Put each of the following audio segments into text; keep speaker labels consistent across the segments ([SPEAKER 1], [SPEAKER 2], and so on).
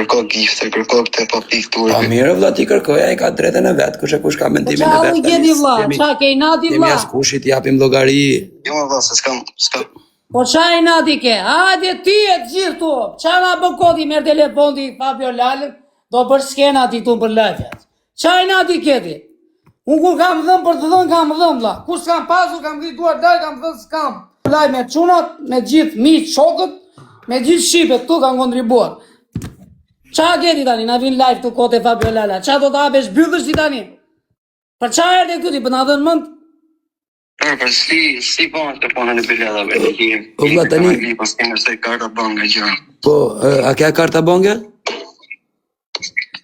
[SPEAKER 1] kërko gifte, kërko këtë pa pikë turpi.
[SPEAKER 2] Pa mirë vlla ti kërkoja i ka drejtën e vet, kush ka mendimin e vet.
[SPEAKER 3] Çfarë gjeni vlla? Çfarë ke inati vlla?
[SPEAKER 2] Jemi askushit japim llogari.
[SPEAKER 1] Jo më valla, se s'kam.
[SPEAKER 3] Po çfarë inati ke? Hajde ti e të gjithë tu. Çfarë na bën kodi merr telefoni Fabio Lalën, do bësh skena ti tu për lajfet. Çfarë inati ke ti? Unë kur kam dhënë për të dhënë kam dhënë vlla. Kur s'kam pasur kam ngritur dal kam thënë s'kam. Laj me çunat, me gjithë miq, shokët, me gjithë shqipet tu kanë kontribuar. Qa gjeti tani, na vin live të kote Fabio Lala, qa do të hapesh byllësh ti tani? Për qa erdhe këtu ti, për na dhënë mënd?
[SPEAKER 1] Për si bon të punën e biletave, në jem.
[SPEAKER 2] O vlla tani.
[SPEAKER 1] Pas kemi se karta bange gjëra.
[SPEAKER 2] Po, a ke karta bange?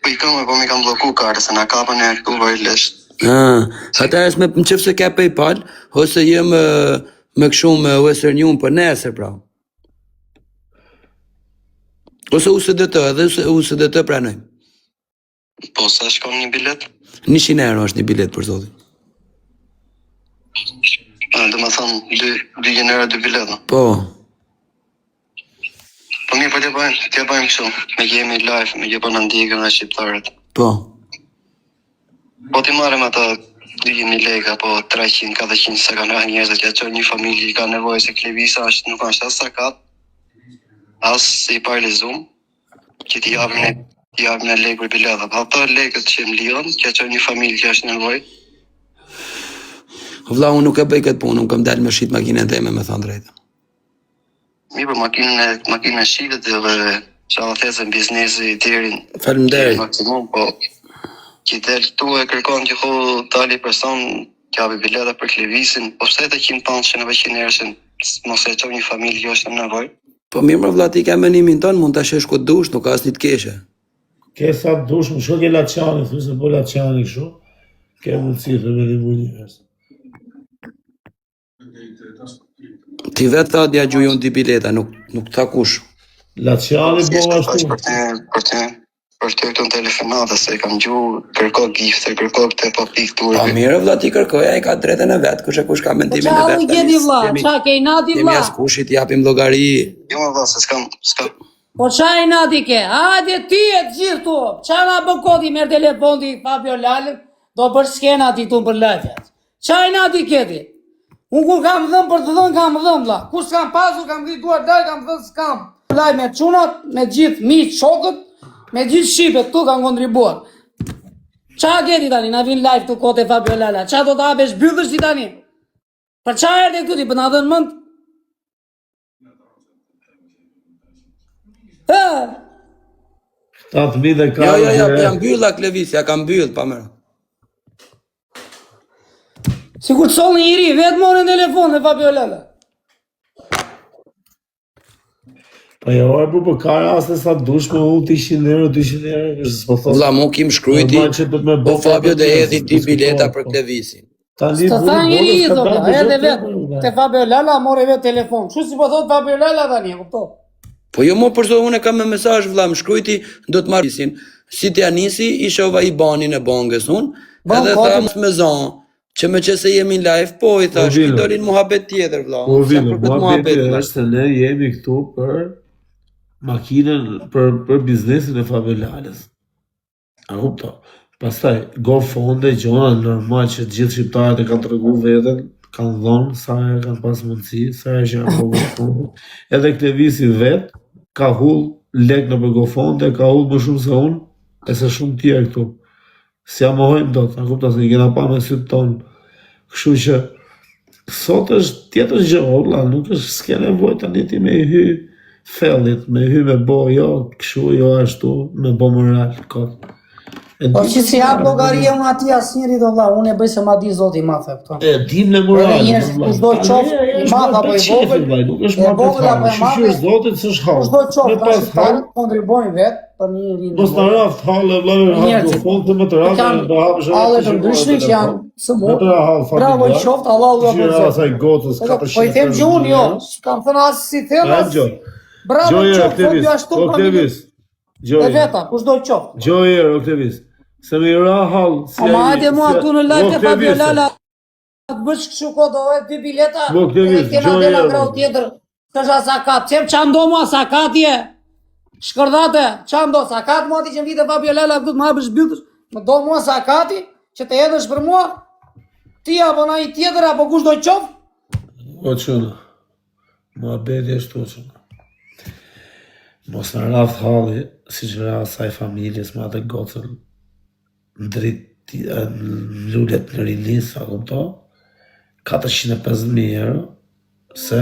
[SPEAKER 1] Po i kam, po mi kam bloku kartë, se na kapën e këtu vajlesh.
[SPEAKER 2] Atëherë me nëse ke PayPal, ose jem me kështu me Western Union për nesër pra. Ose USDT, edhe USDT pranojmë.
[SPEAKER 1] Po sa shkon një bilet?
[SPEAKER 2] 100 euro është një bilet për zotin.
[SPEAKER 1] Do më thonë 200 euro 2 bileta.
[SPEAKER 2] Po.
[SPEAKER 1] Po mirë, po t'ja bëjmë kështu, me jemi live, me që po në ndjekëm dhe shqiptarët.
[SPEAKER 2] Po.
[SPEAKER 1] Po t'i marrëm ata 200.000 lekë apo 300-400 sa kanë rënë njerëzit që çon një familje që ka nevojë se klevisa është nuk është as sakat, as i paralizum, që t'i japin në lekë për bileta. Po ato lekët që më lijon, që çon një familje që është në nevojë.
[SPEAKER 2] Vlla unë nuk e bëj këtë punë, unë kam dalë me shit makinën time me thënë drejtën.
[SPEAKER 1] Mirë, po makinën e shitet dhe çfarë thesën biznesi i tjerë.
[SPEAKER 2] Faleminderit.
[SPEAKER 1] Maksimum, po që del tu e kërkon që ho tali person që hapi bileta për klevisin, po pse të 100 pound që në 100 njerëzën mos e çon një familje që është në nevojë.
[SPEAKER 2] Po mirë më vlla ti ke menimin ton, mund ta shesh ku dush, nuk ka asnjë të keqe.
[SPEAKER 4] Ke sa dush, më shko ke Laçani, thosë po Laçani kështu. Ke mundësi të me një njerëz.
[SPEAKER 2] Ti vetë tha dia gjujon di bileta, nuk tha kush.
[SPEAKER 4] Laçani po ashtu.
[SPEAKER 1] Për të këto telefonata se kam gjuhë, kërko gifte, kërko këtë pa pikë turpi.
[SPEAKER 2] Pa mirë vlla ti kërkoja i ka drejtën e vet, kush ka mendimin e vet.
[SPEAKER 3] Po çfarë gjeni vlla? Çfarë ke inati vlla?
[SPEAKER 2] Jemi askushit japim llogari.
[SPEAKER 1] Jo më valla, se s'kam.
[SPEAKER 3] Po çfarë inati ke? Hajde ti e të gjithë tu. Çfarë na bën kodi merr telefoni Fabio Lalën, do bësh skena ti tu për lajfet. Çfarë inati ke ti? Unë kur kam dhënë për të dhënë kam dhënë vlla. Kur s'kam pasur kam ngritur dal kam thënë s'kam. Laj me çunat, me gjithë miq, shokët, me gjithë shqipet tu kanë kontribuar. Qa gjeti tani, na vin live të kote Fabio Lala, qa do të hapesh byllësh ti tani? Për qa erdhe këtu ti, për na dhënë mënd?
[SPEAKER 2] Jo, jam bylla klevisja, kam byll, pa mëra.
[SPEAKER 3] Si kur të solë një iri, vetë morë në telefon dhe Fabio Lala.
[SPEAKER 4] Po jo, e për kara asë sa dush me u 100 euro, 200 euro, kështë s'po thotë.
[SPEAKER 2] Vlla mu kim shkrujti, o Fabio dhe edhi ti bileta për klevisin.
[SPEAKER 3] Së të tha një iri, edhe vetë, te Fabio Lala, more vetë telefon. Që si po thotë Fabio Lala tani, e kupto?
[SPEAKER 2] Po jo mo përso, unë e kam me mesazh vlla, më shkrujti, do të marrisin. Si t'ja nisi, i shova i banin e bangës unë, edhe tha me zonë. Që me që se jemi live, po i thash, i dolin muhabet tjetër, vla.
[SPEAKER 4] Po vile, muhabet është se ne jemi këtu për makinën, për biznesin e Fabio Lalës. A kupto? Pastaj, GoFonde, gjona normal që gjithë shqiptarët e kanë të regu veten, kanë dhonë, sa e kanë pas mundësi, sa e që kanë po GoFonde. Edhe Klevisi vetë, ka hull lek në për GoFonde, ka hull më shumë se unë, e se shumë tjerë këtu. Si mohojmë do të, a kupta se i kena pa me sytë tonë. Kështu që, sot është tjetër gjë, valla, nuk është s'ke nevojë tani ti me hy fellit, me hy me bo, jo, kështu, jo ashtu, me bo moral, kot.
[SPEAKER 3] Po që si hap llogaria unë ati asnjëri do vlla, unë e bëj se ma di zoti ma the këto.
[SPEAKER 4] E dim në moral.
[SPEAKER 3] Kushdo qoftë, i madh apo i vogël,
[SPEAKER 4] nuk është ma për thamë, shqyqyr zotit s'është halë.
[SPEAKER 3] Kushdo qoftë, shqiptarët kontribojnë vetë për një rinë.
[SPEAKER 4] Mos në raft halë, vlarë halë, do fond të më të raft, do hapë shërë.
[SPEAKER 3] Halë të ndryshme që janë sëmur, bravo i qoftë, Allah u dhe
[SPEAKER 4] përse. Gjyra asaj gotës, 400.
[SPEAKER 3] Po i them që unë, jo, kam thënë asë si themas, bravo i qoftë, fondi ashtu për një veta, kushdo qoftë.
[SPEAKER 4] Gjojer, Oklevis. Se me i ra halë, si
[SPEAKER 3] a i... Ma hajde mua tu në live të Fabio Lala, të bësh këshu ko do e 2 bileta, e kena dhe la grau tjetër, të shë sakat, qep që ando mua sakatje, Shkërdate, qa ndo, sakat mua ti që vite Fabio Lala këtu të më hapësh bytës, më do mua sakati që të edhësh për mua, ti apo na i tjetër apo kush do qofë?
[SPEAKER 4] O qëna, ma bedi është o qëna. Mos në rath halli, si që rath saj familjes ma dhe gocën në dritë në lullet në rinis, a kupto, 450.000 euro, se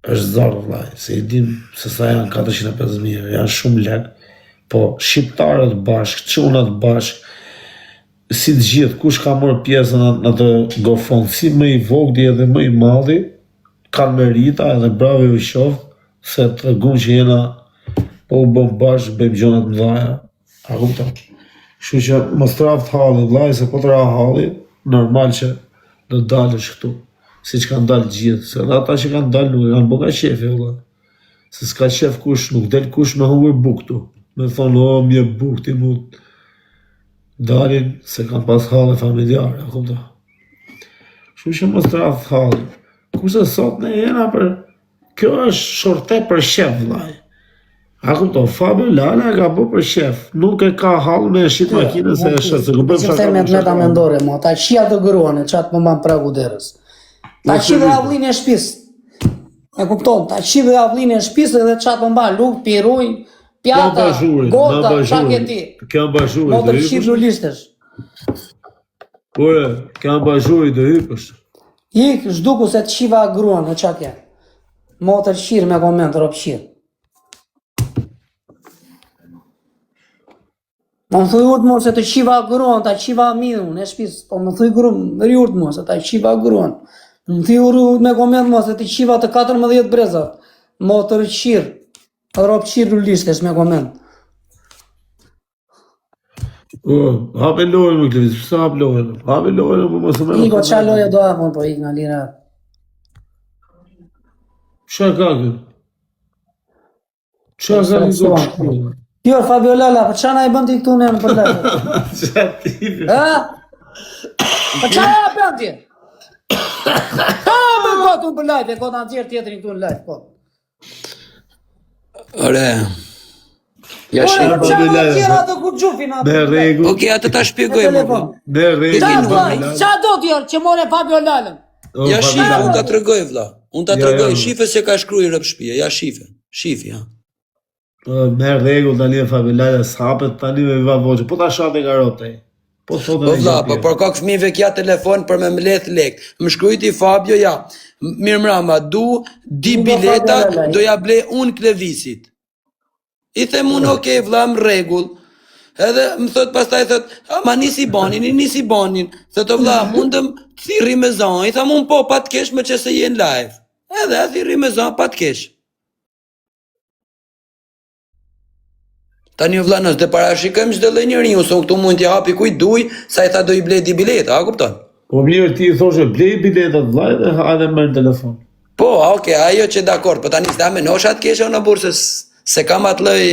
[SPEAKER 4] është zarë vlaj, se i dim se sa janë 450.000 euro, janë shumë lek, po shqiptarët bashkë, qunat bashkë, si të gjithë, kush ka morë pjesën në të gofonë, si më i vogli edhe më i madhi, kanë merita edhe bravo ju qoftë, se të regun që jena po u bëm bashkë, bëjmë gjonat më dhaja, a kupta. Shu që më straft halli, vlaj, se po të ra halli, normal që do dalësh këtu, si që kanë dalë gjithë, se dhe ata që kanë dalë nuk e kanë bëga qefi, vlaj. Se s'ka qef kush, nuk del kush me huvër buk këtu, me thonë, o, mje buk ti mu dalin, se kanë pas halli familjarë, a kupta. Shu që më straft halli, kurse sot ne jena për, kjo është shorte për shef, vlaj. A kupto, Fabio Lala e ka bo për shef, nuk e ka hall me shqit makine se e shef, se ku bëm
[SPEAKER 3] Që theme të meta mendore, mo, ta qia të gruane, qatë më ban pragu derës. Ta qi dhe avlin e shpis. E kupton, ta qi dhe avlin e shpis dhe qatë më ban luk, piruj, pjata, gota, shaketi.
[SPEAKER 4] Kjo bashuri
[SPEAKER 3] Mo të
[SPEAKER 4] dhe
[SPEAKER 3] qi
[SPEAKER 4] hypësh.
[SPEAKER 3] lulistesh.
[SPEAKER 4] Kure, kjo bashuri dhe hypësh.
[SPEAKER 3] Ik, zhduku se të qiva gruane, qake. Mo të qirë me koment, ropë qirë. Më më thuj urtë mos se të qiva gruan, ta qiva midhun, e shpis, po më thuj urtë mos se ta qiva gruan. Më thuj urtë me koment mos se të qiva të 14 brezat, mo të rëqirë, ropë qirë lulistesh me koment.
[SPEAKER 4] Hape lojën më këtëvis, pësa hape lojën? Hape lojën më mësë me...
[SPEAKER 3] Iko qa loja do hapon, po ik nga lira.
[SPEAKER 4] Qa ka kjo? Qa ka një do shkullë?
[SPEAKER 3] Jo, Fabio Lala, për qa na i bën t'i këtu në për lejtë?
[SPEAKER 4] Qa tipi?
[SPEAKER 3] Për qa ja bën t'i? Ka me kotu për lejtë, e kota në tjerë tjetërin këtu në lejtë, po.
[SPEAKER 2] Ore, ja
[SPEAKER 3] Ore,
[SPEAKER 2] shqip.
[SPEAKER 3] për qa në tjera të ku gjufin atë?
[SPEAKER 4] Me regu,
[SPEAKER 2] Oke, atë ta shpjegoj më.
[SPEAKER 3] telefon.
[SPEAKER 4] me regu.
[SPEAKER 3] Qa do, qa do t'jërë që more Fabio Lalën?
[SPEAKER 2] Ja shife, unë ta tregoj vlla. Unë ta
[SPEAKER 4] Ja,
[SPEAKER 2] tregoj,
[SPEAKER 4] ja.
[SPEAKER 2] shife se ka shkruaj rëp shtëpia, ja shife. Shifi, ja.
[SPEAKER 4] Me regu tani e familjarë, s'hapet tani me viva voqë, po ta shate ka rote. Po sot
[SPEAKER 2] Po vlla, po për kak fëmijëve kja telefon për me mbledh lek. Më shkrujti Fabio, ja. Mirë mrama, du di bileta, do ja ble unë Klevisit. I them unë, okej, vlla, më rregull. Edhe më thot pastaj thot, ama nisi banin. Thot o vlla, mundëm të thirri me zan. I tham unë po, pa të kesh me që se jenë live. Edhe a thirri me zan, pa të kesh. Tani vlla, nëse të parashikojmë çdo lloj njeriu, se unë këtu mund t'i hapi kujt duj, sa i tha do i blej di bileta, a kupton?
[SPEAKER 4] Po mirë ti i thoshe, blej biletat vlaj dhe hajde merr në telefon.
[SPEAKER 2] Po, okay, ajo që dakord, po tani s'ta me noshat kesha në burë, se kam atë lloj.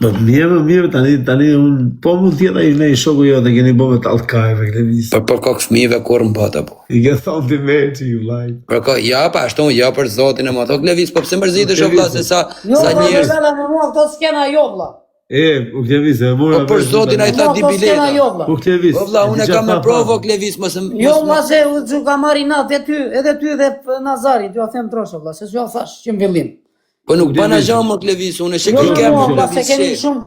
[SPEAKER 4] Po mirë, tani unë, po mund tjetë a i ne i shoku jo dhe keni bo me talë kajve, Klevis.
[SPEAKER 2] Për kok fëmijëve kur më bota po.
[SPEAKER 4] I ke thonë ti me që ju vlaj.
[SPEAKER 2] Për kok, ja pa ashtu, ja për zotin e më thok Levis, po pse mërzitesh o vlla se sa
[SPEAKER 3] Jo, Fabio
[SPEAKER 2] njerëz.
[SPEAKER 3] Lala me mua, këto s'kena jo, vlla.
[SPEAKER 4] U Klevis, e mora...
[SPEAKER 2] Po për zotin ai tha di
[SPEAKER 3] Këto s'kena jo,
[SPEAKER 2] bileta.
[SPEAKER 3] vlla.
[SPEAKER 4] Po Klevis...
[SPEAKER 2] Po vlla, unë kam me provo Levis, mos
[SPEAKER 3] Jo, vlla, se u ka marri natë edhe ty dhe Nazari, t'ju a them trosho, vlla, se s'ju a thash që në fillim.
[SPEAKER 2] Po nuk bana gjë më Levis, unë e
[SPEAKER 3] Jo,
[SPEAKER 2] shikoj
[SPEAKER 3] jo, vlla, se
[SPEAKER 2] Levis.
[SPEAKER 3] keni shumë...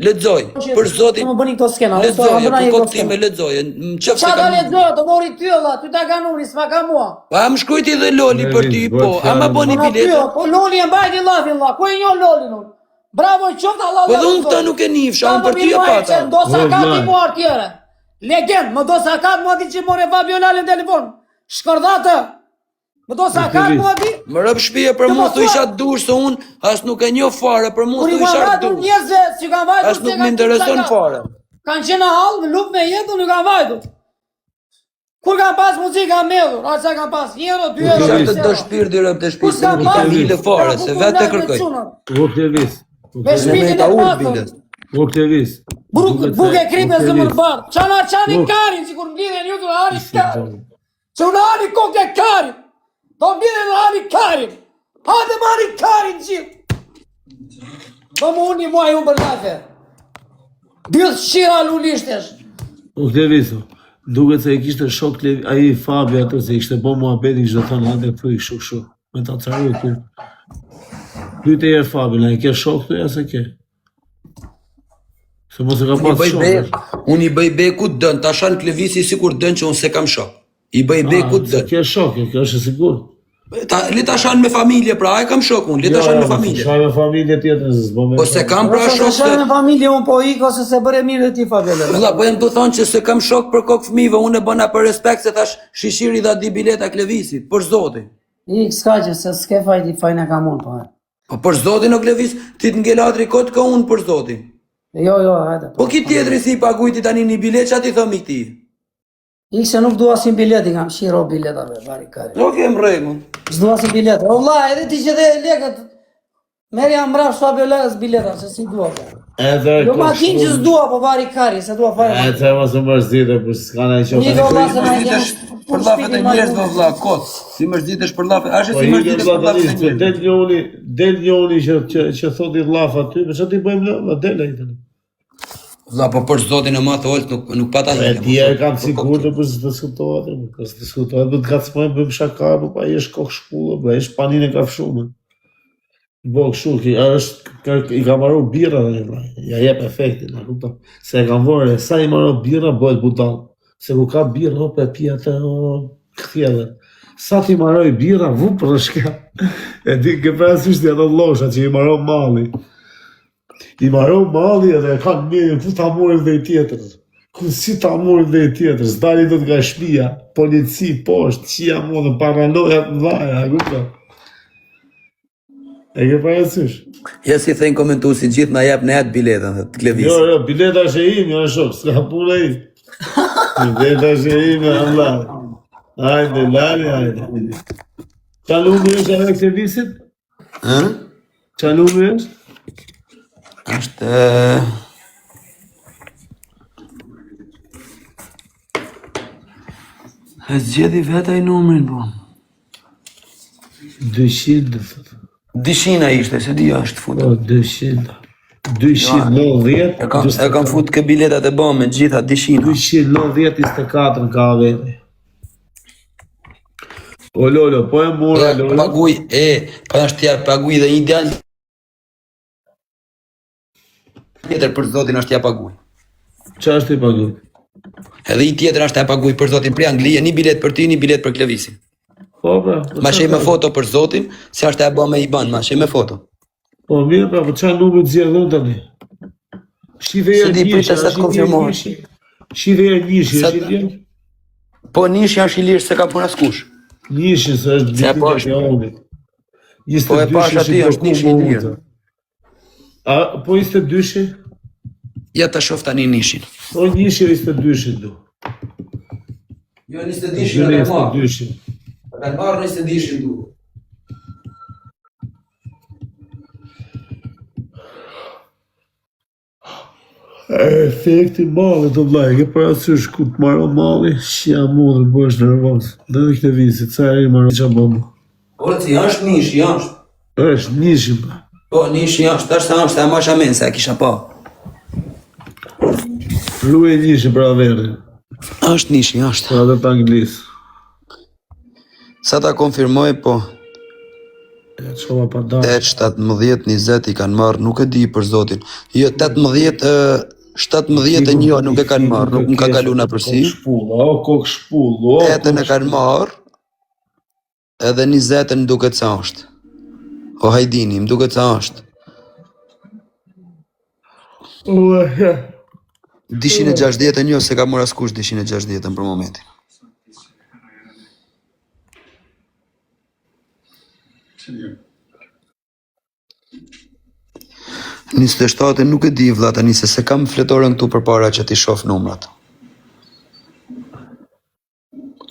[SPEAKER 2] Lexoj, për zotin.
[SPEAKER 3] Më bëni këto s'kena,
[SPEAKER 2] Lexoj, për kokë time lexoj. Çfarë
[SPEAKER 3] Qa da
[SPEAKER 2] kam?
[SPEAKER 3] lexoj, të mori ty, vlla, ty ta kanuri, s'ma ka mua.
[SPEAKER 2] Pa më shkruajti dhe Loli për ty, po. Ama boni
[SPEAKER 3] Po
[SPEAKER 2] bileta.
[SPEAKER 3] po Loli e mbajti llafin, vlla, ku e njoh Lolin unë? Bravo, qoftë Allah.
[SPEAKER 2] Po dhe unë këta nuk e nifsha, unë për ty e pata.
[SPEAKER 3] Do sa ka ti muar tjere. Legend, më do sa ka mua ti që more Fabio Lalën telefon. Shkordhate. Më do sa ka mua ti?
[SPEAKER 2] Më rëp shpije për mu thu isha dush se unë as nuk e njoh fare për mu
[SPEAKER 3] Kur i
[SPEAKER 2] thu
[SPEAKER 3] kanë
[SPEAKER 2] isha
[SPEAKER 3] vajtur
[SPEAKER 2] dush.
[SPEAKER 3] njerëzve, si kanë vajtur.
[SPEAKER 2] As nuk më intereson fare.
[SPEAKER 3] Kanë qenë hall, në luftë me jetën, nuk kanë vajtur. Kur kanë pas muzika mellur, a sa kanë pas 1 euro, 2 euro.
[SPEAKER 2] Isha të do shpirti rëp të shpirti, se nuk kam bile fare, se vetë të kërkoj.
[SPEAKER 4] O Klevis...
[SPEAKER 3] Me shpitin e pasur.
[SPEAKER 4] O Klevis...
[SPEAKER 3] Buke kripe zë më në bardë. Qani karin, si kur mblidhen ju të hani karin. Që unë hani koke karin. Do mblidhen në hani karin. Hajde më hani karin gjithë. Po më unë mua ju për lafe. Bjëth shira lulishtesh.
[SPEAKER 4] Po Kleviso, duket se e kishte shok ai Fabi atë se ishte bo muhabeti kishte thënë hajde thuj kështu. Me ta caroj këtu. Pyete herë Fabi, na e ke shok këtu ja se ke? Se mos e ka pas shok.
[SPEAKER 2] Unë i bëj bekut dën, tashan Klevisi sikur dën që unë se kam shok. I bëj bekut dën.
[SPEAKER 4] Ke shok, kjo është e sigurt.
[SPEAKER 2] Le ta shan me familje, pra ai kam shok unë, le ta shan me familje.
[SPEAKER 4] Shan me familje tjetër se s'bën.
[SPEAKER 2] Po se kam pra shok.
[SPEAKER 3] Se në familje unë po ik ose se bëre mirë ti Fabele.
[SPEAKER 2] Valla, po jam të thonë që se kam shok për kokë fëmijëve, unë e bëna për respekt se thash shishiri dha di bileta Klevisit, për zotin.
[SPEAKER 3] Ik s'ka që se s'ke fajti fajna kam unë po.
[SPEAKER 2] Po për zotin o Klevis, ti të ngelatri kot ka unë për zotin.
[SPEAKER 3] Jo, hajde.
[SPEAKER 2] Po ki tjetëri si i pagujti tani një bilet që ati thëmi këti?
[SPEAKER 3] Ik se nuk dua si bileti, kam shiro biletave, barikari.
[SPEAKER 2] Nuk jem regun.
[SPEAKER 3] S'dua si bilete. O vlla, edhe ti që dhe lekët, merja mbraf Fabelës bileta, se si dua. Jo ma tin që s'dua, po barikari, se dua fajna.
[SPEAKER 4] E të mos më mërzite, për s'ka në e qo.
[SPEAKER 3] Një do lasë në
[SPEAKER 2] Mërzitesh për lafet e njerëzve vlla, kot. Si mërzitesh për lafet, ashe si mërzitesh për lafet e njerëzve.
[SPEAKER 4] Del njoni që thot i lafa ty, për që ti bëjmë në, del e i të në.
[SPEAKER 2] Vlla, po për zotin e matë olt nuk pata
[SPEAKER 4] E tja e kam sigur të për së diskutohet, për së diskutohet, për të kacmojnë bëjmë shaka, për pa jesh kokë shpullë, për jesh panin e kafshume. Bo këshu, i ka marru birra dhe një vraj, ja jep efektin, se e kam vore, sa i marru birra, bëhet budal, se ku ka birra, për pia të këthjeve. Sa ti marroj birra, vu për shka, e di ke prasisht ato losha që i marru mali. I marru mali edhe e kanë mirë, ku ta murim dhe i tjetër. Ku si ta murim dhe i tjetër, s'dali do t'ka shpia, polici, poshtë, qia modë, paranojat në dhaja, kupta. E ke parasysh?
[SPEAKER 2] Ja si thejnë komentu si gjithë na jep në jetë biletën dhe të Klevis.
[SPEAKER 4] Jo, bileta është e imi, janë shok, s'ka punë e i. Bileta është e imi, Allah. Hajde, lali, hajde. Qa lumi është e Klevisit? Qa lumi është?
[SPEAKER 2] Ashtë... E zgjedi veta i numrin, po.
[SPEAKER 4] 200, dhe thëtë.
[SPEAKER 2] Dishina ishte, se di ashtë futë.
[SPEAKER 4] O, 200. 290.
[SPEAKER 2] E kam futë ke biletat e bëmë, gjitha dishina.
[SPEAKER 4] 290, 24 ka vete. O, Lolo, po e mora, Lolo.
[SPEAKER 2] Paguj, pa është tja paguj dhe një djallë. Tjetër për zotin është tja paguj.
[SPEAKER 4] Qa është i paguj?
[SPEAKER 2] Edhe i tjetër është tja paguj për zotin për Anglija, një bilet për ty, një bilet për Klevisin.
[SPEAKER 4] Po, pra.
[SPEAKER 2] Ma shej me foto për zotin, se është tja ba me i ban, ma shej me foto.
[SPEAKER 4] Po, mirë, pra, po qa numër të zjedhën të një? Shiveja
[SPEAKER 2] Se di
[SPEAKER 4] njëshë,
[SPEAKER 2] për të konfirmohet.
[SPEAKER 4] Shiveja njëshë, është i djenë?
[SPEAKER 2] Po nish janë shilirë se ka puna s'kush.
[SPEAKER 4] Njëshë, se është
[SPEAKER 2] Se po
[SPEAKER 4] ditin e onit.
[SPEAKER 2] Po e pash aty është nish i lirë.
[SPEAKER 4] A, po 22-shi?
[SPEAKER 2] Ja ta shof tani nishin.
[SPEAKER 4] Po njëshë 22-shi du.
[SPEAKER 2] Jo 22-shin e marrë.
[SPEAKER 4] 22-shi.
[SPEAKER 2] E marrë 22-shin du.
[SPEAKER 4] Efekti mali të vlaj, ke parasysh ku të marrë mali, shja mu dhe bësh nervos. Dhe dhe këtë visit, sa e i marrë që bëmë.
[SPEAKER 2] Po që janë nish, janë.
[SPEAKER 4] është njëshim, pa.
[SPEAKER 2] Po nish janë, tash sa është e masha men se e kisha pa.
[SPEAKER 4] Ruje njëshim pra verin,
[SPEAKER 2] Është nish, është.
[SPEAKER 4] pra dhe të anglisë.
[SPEAKER 2] Sa ta konfirmoj, po
[SPEAKER 4] E qova pa da.
[SPEAKER 2] 8-17-20 i kanë marrë, nuk e di për zotin. Jo, 17 e një nuk e kanë marrë, nuk më ka kalu në përsi.
[SPEAKER 4] Kokë shpull,
[SPEAKER 2] 8 e kanë marrë, edhe 20 më duket sa është. O hajdini, më duket sa është. Dishin e 60 një, se ka mora s'kush dishin e 60 për momentin. Nisë 7 nuk e di vlla tani se kam fletorën këtu përpara që ti shoh numrat.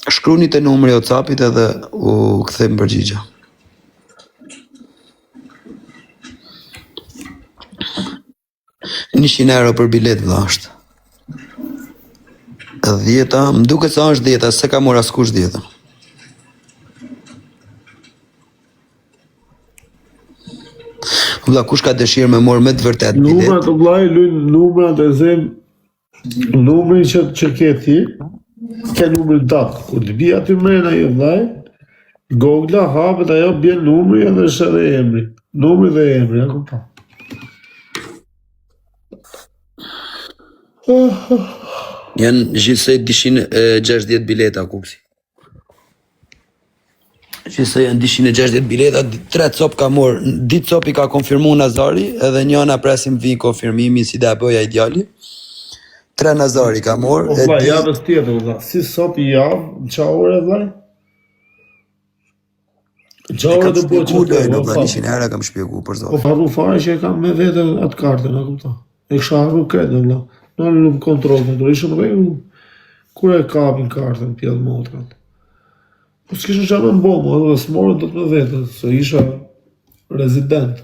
[SPEAKER 2] Shkruani te numri i WhatsAppit edhe u kthem përgjigje. €100 për bilet vlla është. 10-a, më duket se është 10-a, se ka mora askush 10-a. Vlla kush ka dëshirë me morë me të vërtet bilet?
[SPEAKER 4] Numrat o vllai, luajn numrat e zem. Numrin që ke ti, ke numrin tak. Kur të bie aty mrena jo vllai, Google hapet ajo bjen numri edhe është edhe emri. Numri dhe emri, a kupton?
[SPEAKER 2] Janë gjithsej 260 bileta kupsi. Gjithsej janë 260 bileta, 3 cop ka morë, 2 cop i ka konfirmu Nazari, edhe njëna presim vi konfirmimi si da bëja ideali. 3 Nazari ka morë.
[SPEAKER 4] O vllai, javës tjetër, vllai. Si sot i javë, qa ore vllai? Qa ore të bëhet që
[SPEAKER 2] Në planishin era kam shpjegu për zotë.
[SPEAKER 4] Po harru fare që e kam me vete atë kartën, a kupton? E kisha harru kretë, vlla. Nuk kontrol, ishëm rregull. Kur e kapin kartën, pjellë motrat. Po s'kishën qa me mbomë, edhe s'morën do të me vete, se isha rezident.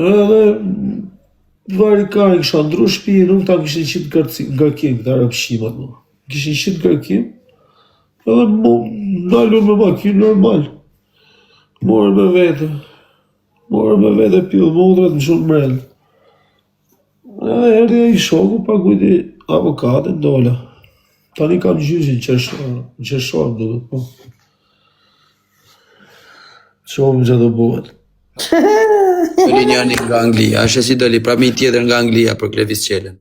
[SPEAKER 4] Edhe vari ka i kisha ndru shpi, nuk ta kishin qitë gërkim, këta rëpshimat mu. Kishin qitë gërkim, edhe ndalur me makinë normal. Morën me vete pjellë motrat në shumë mrellë. Edhe erdi e i shoku pa kujti avokatin dola. Tani kam gjyshin qeshor duhet, po. Qohëm që do bëhet.
[SPEAKER 2] Doli njani nga Anglia, është si doli prami tjetër nga Anglia për Klevis Qelen.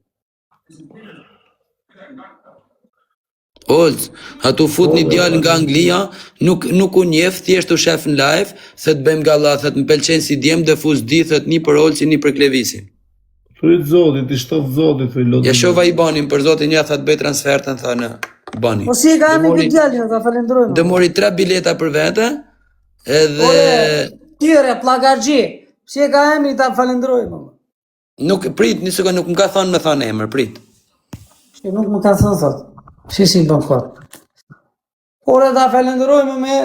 [SPEAKER 2] Olc, atu fut një djallë nga Anglia, nuk u njef, thjesht u shef në live, thët bëjmë galla, thët më pelqenë si djemë dhe fus di, thët një për Olcin, një për Klevisin.
[SPEAKER 4] Thurit zotit, i shtot zotit, thurit lotë.
[SPEAKER 2] Ja shova i banin, për zotin ja thët bëj transfertën, thënë bani.
[SPEAKER 3] Po si e ka emi këtë djallë, ta falendrojmë.
[SPEAKER 2] Dë mori 3 bileta për vete, edhe...
[SPEAKER 3] Tyre, plagargji, si e ka emi ta falendrojmë.
[SPEAKER 2] Nuk, prit, një sekund, nuk më ka thonë me thonë emër, prit.
[SPEAKER 3] Që nuk më ka thënë thot. Si bën kot. Ore ta falendrojmë me...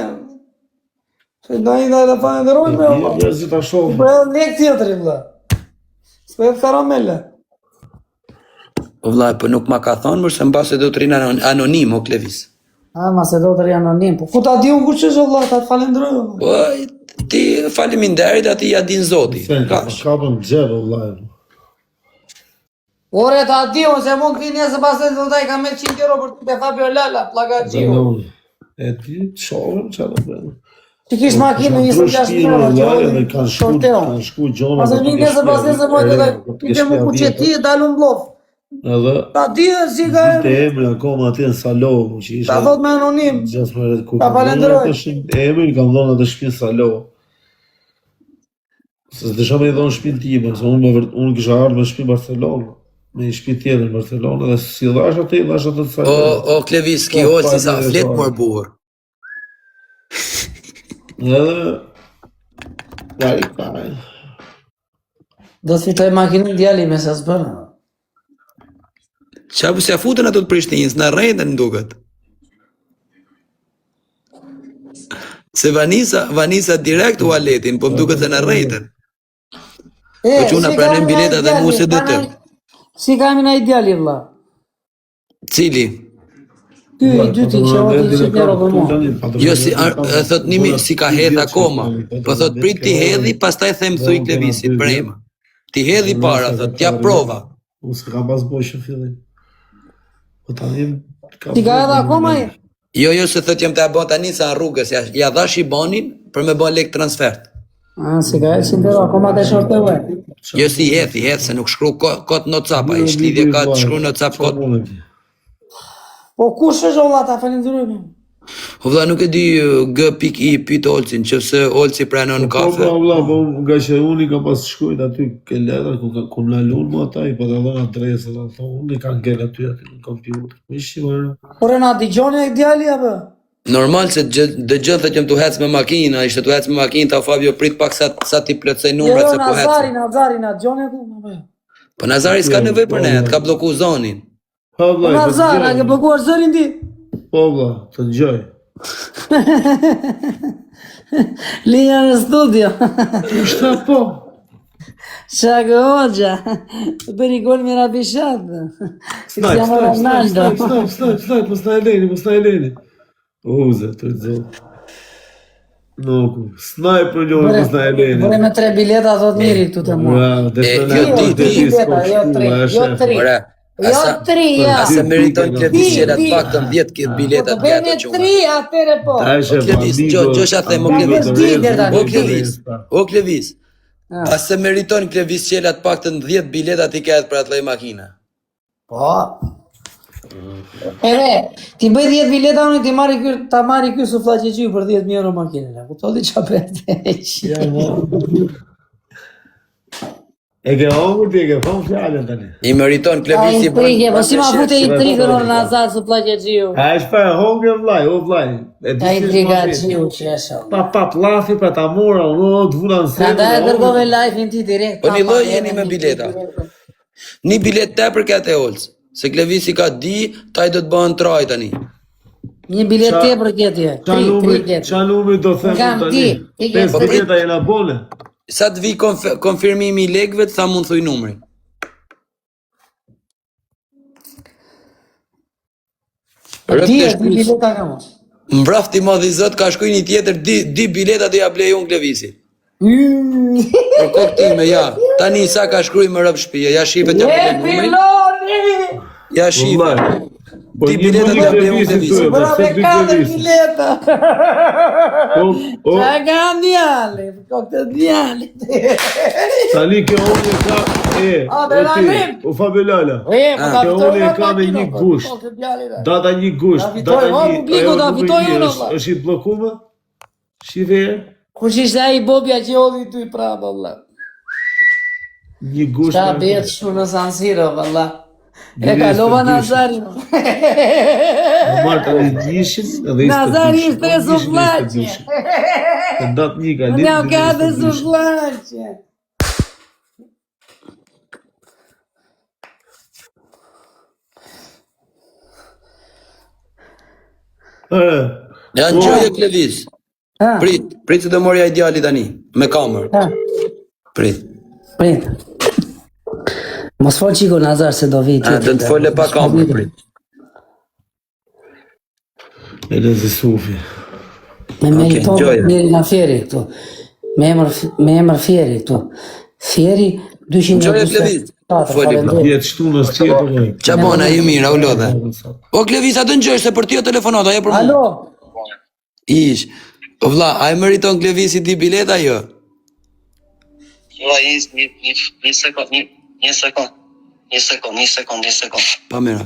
[SPEAKER 3] Se da i da falendrojmë me...
[SPEAKER 4] Ja si ta shohë.
[SPEAKER 3] Po edhe lek tjetëri, vla. S'po e karamele.
[SPEAKER 2] O vlla, po nuk ma ka thonë, mërë se mbase do të rinë anonim, o Klevis.
[SPEAKER 3] Ma se do të rinë anonim, po ku ta di unë që zë vla, ta falendrojmë.
[SPEAKER 2] Po, ti faleminderit, ati ja din zoti. Kash.
[SPEAKER 4] Kapëm gjevë, vllai.
[SPEAKER 3] Ore ta di unë, se mund këti njësë pas të të taj ka me 100 euro për të Fabio Lala, plagargji.
[SPEAKER 4] E ti, shohëm që da bërë.
[SPEAKER 3] Ti kish makinë 26 euro, që
[SPEAKER 4] kanë shku gjona.
[SPEAKER 3] Pasë një njësë pas të të mojtë dhe të më kuqeti e dalë në blof.
[SPEAKER 4] Edhe
[SPEAKER 3] Ta di e si ka e...
[SPEAKER 4] të emri akoma ati në Salovo që isha...
[SPEAKER 3] Ta thot me anonim. Ta falendroj.
[SPEAKER 4] Emri kam dhonë atë shpinë Salovo. Se s'desha me i dhonë shpinë time, se unë kisha ardhë me shpinë Barcelona. Me i shpinë tjetër në Barcelona dhe si dhash atë të Salovo.
[SPEAKER 2] O Klevis, ki olë si sa flet mor burë.
[SPEAKER 4] Edhe... Vari kaj.
[SPEAKER 3] Do të fitoj makinë djali me se s'bërë.
[SPEAKER 2] Qa bu se a futën ato të Prishtinës, në rejtën në duket. Se Vanisa direkt u aletin, po më duket se në rejtën. Po që unë pranem bileta dhe mu se dhe të.
[SPEAKER 3] Si ka emi na ideali, vla?
[SPEAKER 2] Cili?
[SPEAKER 3] Ty i dyti që o të që njero për mu.
[SPEAKER 2] Jo, thot nimi si ka hedh akoma. Po thot prit ti hedhi, pas taj them thuj Klevisit, prema. Ti hedhi para, thot, tja prova.
[SPEAKER 4] Unë s'ka pas boj që fillim. Po tani...
[SPEAKER 3] Ti ka edhe akoma e?
[SPEAKER 2] Jo, se thot jam të abon tani sa në rrugës, ja dhash i banin për me bo lek transfert.
[SPEAKER 3] Si ka e që ndero, akoma të shorte ue.
[SPEAKER 2] Jo si hedh, se nuk shkru kot në WhatsApp, a i shlidhje ka të shkru në WhatsApp kot.
[SPEAKER 3] Po kush është o vla ta falendrujme?
[SPEAKER 2] O vla nuk e di G.I. pyt Olcin, që se Olci pranon kafe.
[SPEAKER 4] Po vla, po nga që unë i ka pas shkujt aty ke letër, ku në lunë mu ata, i pa të dhona adresët, unë i ka ngell aty në kompjuter.
[SPEAKER 3] Ore na di gjoni e djali apë?
[SPEAKER 2] Normal se dë gjënë thë që më të hec me makina, ishte të hec me makina, ta Fabio prit pak sa ti plëtsej numrat se po hec.
[SPEAKER 3] Nazari, na gjoni e ku?
[SPEAKER 2] Po Nazari s'ka nëvej për ne, ka bloku zonin.
[SPEAKER 3] Po Nazar, a ke blokuar zërin ti?
[SPEAKER 4] Po vla, të gjoj.
[SPEAKER 3] Linja në studio.
[SPEAKER 4] Shta po?
[SPEAKER 3] Shako hoxha. Bëri gol me rabishat.
[SPEAKER 4] Stoj, mos na e leni. Uze, të zotë. Nuk, sniper Lorës na e leni.
[SPEAKER 3] Bure me 3 bileta thot njëri këtu të mua. Jo 3.
[SPEAKER 2] Ora,
[SPEAKER 3] Jo 3, ja.
[SPEAKER 2] ase meriton Klevis që të paktën 10 bileta
[SPEAKER 3] Po bëni 3 atëre po.
[SPEAKER 2] Klevis, ç'është them o Klevis. Ase meriton Klevis që të paktën 10 bileta ti ketë për atë lloj makine.
[SPEAKER 3] Po. Ti bëj 10 bileta unë ta marri ky sufllaqeçi për 10.000 euro makinën. Kuptolli çfarë bëhet?
[SPEAKER 4] E ke hongur ti, e ke thonë fjallën tani.
[SPEAKER 2] I meriton Klevisi
[SPEAKER 3] Po si ma fute intrigën orë në azar sufllaqeçiu.
[SPEAKER 4] A është pa hongur vllai, o vllai.
[SPEAKER 3] Ta intrigaçiu që është.
[SPEAKER 4] Pa llafi pa ta mora, unë të vula në
[SPEAKER 3] Ka da e dërgove live-in ti direkt.
[SPEAKER 2] Po një lloj jeni me bileta. Një bilet tepër këtë e olës. Se Klevisi ka di, taj do të bëhen traj tani.
[SPEAKER 3] Një bilet tepër këtje. 3
[SPEAKER 4] qa numri do them tani? 5 bileta jena bone.
[SPEAKER 2] Sa të vi konfirmimi i legëve, të tha mund thuj numrin.
[SPEAKER 3] Di bileta ka mos.
[SPEAKER 2] Mbrafti madhi zot ka shkuj një tjetër, di bileta do ja blej unë Klevisi. Për kokë time, ja. Tani sa ka shkruj më rëp shpije, ja shive të blej numrin. Ja shive. Di bileta do ja blej unë Klevisi.
[SPEAKER 3] Bra me 4 bileta. Qa ka ndjali, kokë të ndjali.
[SPEAKER 4] Tani kjo unë u fa Belala. Kjo unë ka me një gusht. Data një gusht. është i blokume? Shive?
[SPEAKER 3] Kush ishte ai bobja që hodhi ty prapë, valla.
[SPEAKER 4] Një gusht.
[SPEAKER 3] Qa bet shu në San Siro, valla. E kalova Nazarin.
[SPEAKER 4] Marta në gjishin edhe ishte
[SPEAKER 3] Nazari ishte e suflaqe.
[SPEAKER 4] E datë një ka
[SPEAKER 3] Unë jam ka dhe suflaqe.
[SPEAKER 2] Ja në gjoj e Klevis. Prit se do morja ideali tani, me kamer. Prit.
[SPEAKER 3] Mos fol qiko Nazar se do vi
[SPEAKER 2] Do të fole pa kamer, prit.
[SPEAKER 4] E lezi sufi.
[SPEAKER 3] Me meriton njëri nga Fjeri këtu. Me emër Fjeri këtu. Fjeri 224.
[SPEAKER 4] Jetë shtunës tjetër.
[SPEAKER 2] Qa bona, ju mira, u lodhe. O Klevis, atë në gjoj, se për ti o telefonat, ajo për mu.
[SPEAKER 3] Alo?
[SPEAKER 2] Ish. O vla, a e meriton Klevisi di bileta, jo?
[SPEAKER 1] Vlla, një sekund.
[SPEAKER 2] Pa mira.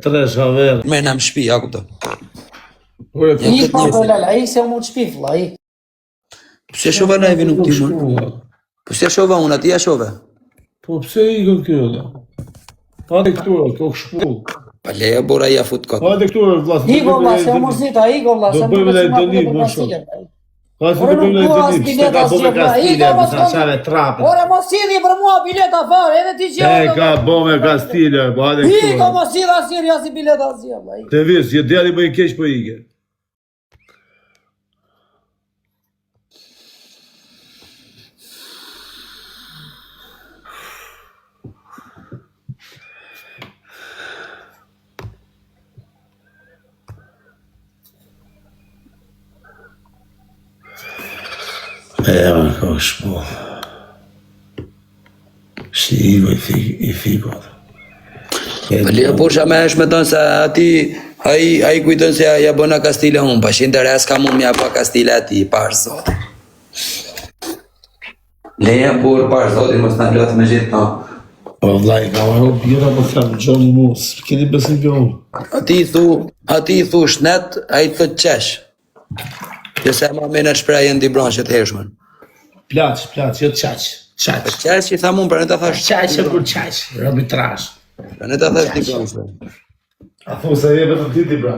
[SPEAKER 4] Tre shaver.
[SPEAKER 2] Me në më shpi, ja kupto.
[SPEAKER 3] I pa Belala, i se mu të shpif, vla, i.
[SPEAKER 2] Pse shova live nuk ti më? Pse shova unë, ati ja shove?
[SPEAKER 4] Po pse i kën kjo da? Hajde këtura, kokë shpull.
[SPEAKER 2] Pa leja bora i a fut kokë.
[SPEAKER 4] Hajde këtura, vla.
[SPEAKER 3] I go vla, se umërzita, i go vla.
[SPEAKER 4] Do bëjmë dhe dënim, më shumë. Hajde të bëjmë dhe dënim, shte ka bëme Kastilja, më sa qave trapë.
[SPEAKER 3] Ore mos sidhi për mua bileta fare, edhe ti që...
[SPEAKER 4] E ka bëme Kastilja, po hajde
[SPEAKER 3] I go
[SPEAKER 4] këtura.
[SPEAKER 3] mos sidha sirja si bileta zje, vla.
[SPEAKER 4] Të vis, je djali më i keq po ike. Më ka shpo. Shiva i fikot.
[SPEAKER 2] Pa leja porsha me është me tonë se ati, a i kujton se ja bëna Kastile unë, pa shi interes ka mund mja pa Kastile ati, parë zotin. Leja por, parë zotin, mos në lëth me gjithë ta.
[SPEAKER 4] Po vlaj, ka marrë bjera po them, gjoni mos, keni besim kjo unë.
[SPEAKER 2] Ati i thu shnet, a i thët qesh. Që se ma menet shprejen di branqet heshmen.
[SPEAKER 4] Plaq, jo qaq.
[SPEAKER 2] Qesh që i tha mund, pra në të thash...
[SPEAKER 4] Qaq e kur qaq, rabi trash.
[SPEAKER 2] Pra në të thash di branqet.
[SPEAKER 4] A thu se jebe të titi, bra.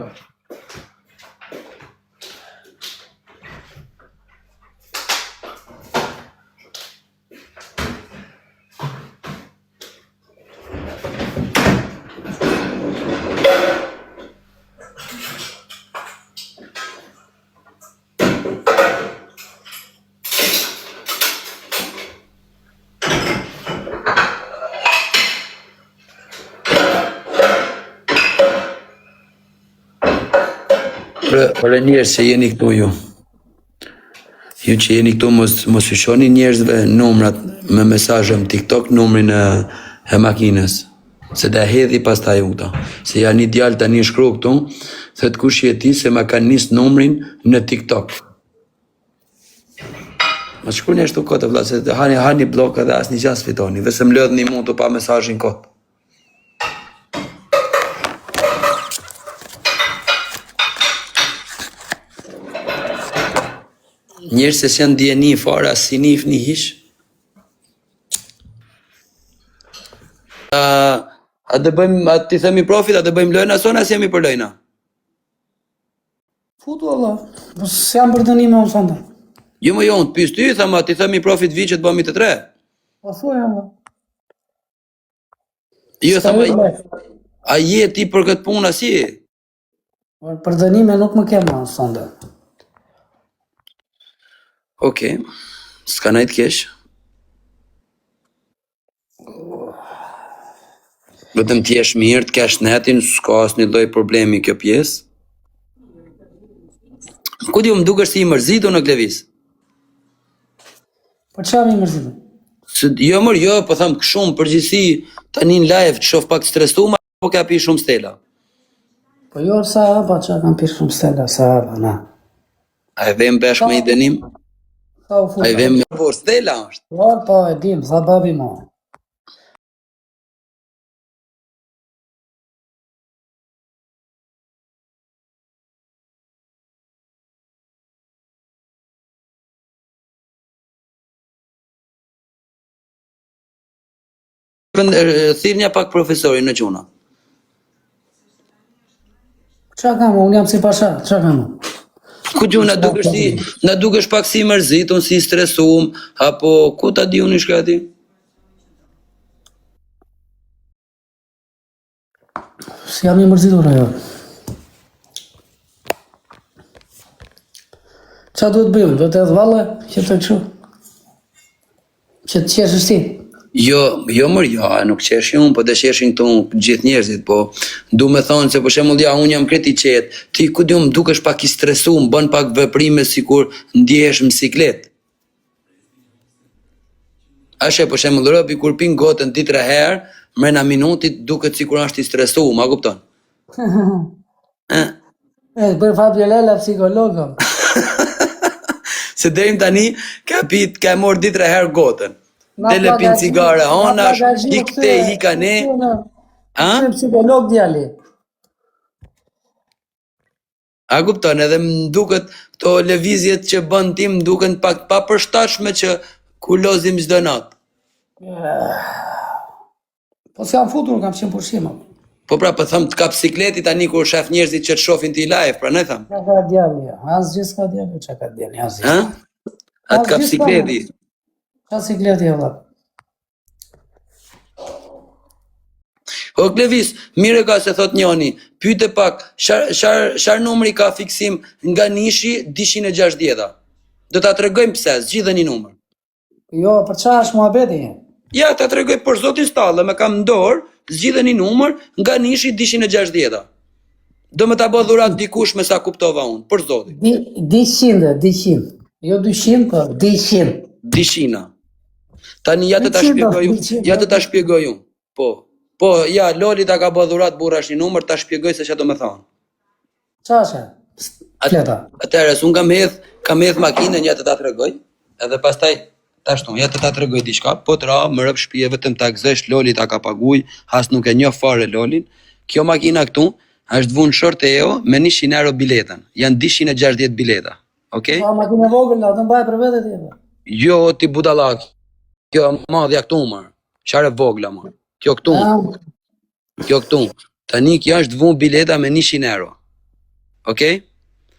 [SPEAKER 2] Ore njerëz që jeni këtu ju. Ju që jeni këtu mos i shoni njerëzve numrat me mesazhe në TikTok, numrin e makinës. Se da hedhi pastaj unë këta. Se ja një djalë tani shkru këtu, thët kush je ti se ma kanë nis numrin në TikTok. Ma shkru një shtu kote vla, se hani blok edhe asë një gjas fitoni, vese më lëdhë një mund të pa mesazhin kote. Njerë se s'janë djeni fare, as si nif një hish. A të bëjmë, a ti themi profit, a të bëjmë lojna son, as jemi për lojna?
[SPEAKER 3] Futu Allah, së jam për dënime unë sonda.
[SPEAKER 2] Jo më jonë, të pys ty, thama, ti themi profit vi që të bëmi të tre.
[SPEAKER 3] Po thuaj Allah.
[SPEAKER 2] Jo, thama, a je ti për këtë punë as je?
[SPEAKER 3] Për dënime nuk më kemë unë sonda.
[SPEAKER 2] Okej, s'ka najtë kesh. Vetëm t'jesh mirë, t'kesh netin, s'ka asnjë lloj problemi kjo pjesë. Ku di më dukesh si i mërzitur në Klevis?
[SPEAKER 3] Po çfarë më mërzitur?
[SPEAKER 2] Jo mër, jo, po tham shumë përgjithësi tani në live të shoh pak stresuar apo ka pi shumë stela.
[SPEAKER 3] Po jo sa pa çfarë kam pirë shumë stela, sa na.
[SPEAKER 2] A e vem bashkë me i dënim?
[SPEAKER 3] Sa u fut.
[SPEAKER 2] A e vem me po stela është.
[SPEAKER 3] Po e dim, sa babi mo.
[SPEAKER 2] Thirrnja pak profesorin në quna.
[SPEAKER 3] Çfarë kam, unë jam si pasha, çfarë kam?
[SPEAKER 2] Ku di na dukesh pak si i mërzitur, si i stresuar, apo ku ta di unë shka ti?
[SPEAKER 3] Si jam i mërzitur ajo. Qa duhet bëjmë? Do të edhe valle? Që të kështu? Që të qeshësh ti?
[SPEAKER 2] Jo mër, nuk qesh unë, po dësheshin këtu gjithë njerëzit, po du me thonë se për shembull unë jam kreti qetë, ti ku di unë dukesh pak i stresuar, bën pak veprime sikur ndjehesh në siklet. Ashe për shembull robi kur pin gotën 2-3 herë, mrena minutit duket sikur është i stresuar, ma kupton?
[SPEAKER 3] Bërë Fabiolela psikologëm.
[SPEAKER 2] Se deri tani ka marr 2-3 herë gotën. Dele pin cigare, honash, hikte, hikane.
[SPEAKER 3] Që psikolog djali.
[SPEAKER 2] A kupton, edhe më duket këto lëvizjet që bën ti më duken pak pa përshtatshme që kulozim çdo natë.
[SPEAKER 3] Po s'jam futur, kam qenë pushim.
[SPEAKER 2] Po pra, po them të kap sikleti tani kur shef njerëzit që të shohin ti live, pra ne tham.
[SPEAKER 3] Çka ka djali? Asgjë s'ka djali, çka ka djali, asgjë.
[SPEAKER 2] Ha? Atë kap sikleti.
[SPEAKER 3] Qa sikleti e valla?
[SPEAKER 2] O Klevis, mire ka se thot njoni, pyete pak, çfarë numri ka fiksim nga nishi 260-a? Do ta tregojmë pse, zgjidhe një numër.
[SPEAKER 3] Jo, për çfarë është muhabeti?
[SPEAKER 2] Ja, ta tregoj për zotin stallë, me kam në dorë, zgjidhe një numër nga nishi 260-a. Do me ta bë dhurat dikush me sa kuptova unë, për zotin.
[SPEAKER 3] 200. Jo 200, po 200.
[SPEAKER 2] 200. Tani ja të ta shpjegoj unë. Po, ja, Loli ta ka bë dhurat burrash një numër, ta shpjegoj se ç'a do me thonë.
[SPEAKER 3] Ç'ashe? Fleta.
[SPEAKER 2] Atëherë, unë kam hedh makinën, ja të ta tregoj, edhe pastaj tashtu, ja të ta tregoj diçka, po të ra, më rëp shtëpi vetëm ta gëzesh, Loli ta ka paguaj, as nuk e njoh fare Lolin. Kjo makina këtu është vun Shorteo me 100 euro biletën. Janë 260 bileta. Okej?
[SPEAKER 3] Po makinë vogël, atë mbaj për vete ti.
[SPEAKER 2] Jo, ti budallak. Kjo madhja këtu më. Çfarë vogla më. Kjo këtu. Tani kjo është vun bileta me 100 euro. Okej?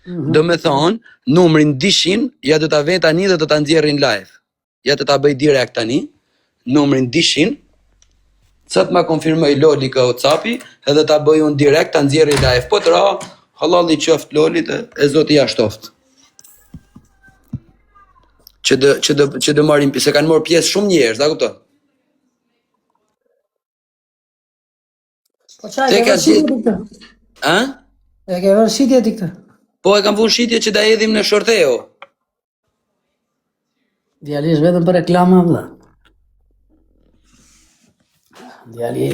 [SPEAKER 2] Do me thonë, numrin 200, ja do ta vën tani dhe do ta nxjerrin live. Ja të ta bëj direkt tani, numrin 200, sa të ma konfirmoj Loli ka WhatsAppi, edhe ta bëj unë direkt, ta nxjerri live. Po të ra, hallalli qoft Lolit e zoti ja shtoft. Që dë marim, se kanë marrë pjesë shumë njerëz, da kupton?
[SPEAKER 3] Po çaj, e ke vërshitje ti këtë?
[SPEAKER 2] A?
[SPEAKER 3] E ke vërshitje ti këtë?
[SPEAKER 2] Po e kam vënë shitje që da edhim në shorteo.
[SPEAKER 3] Djali është vetëm për reklama vëlla. Djali.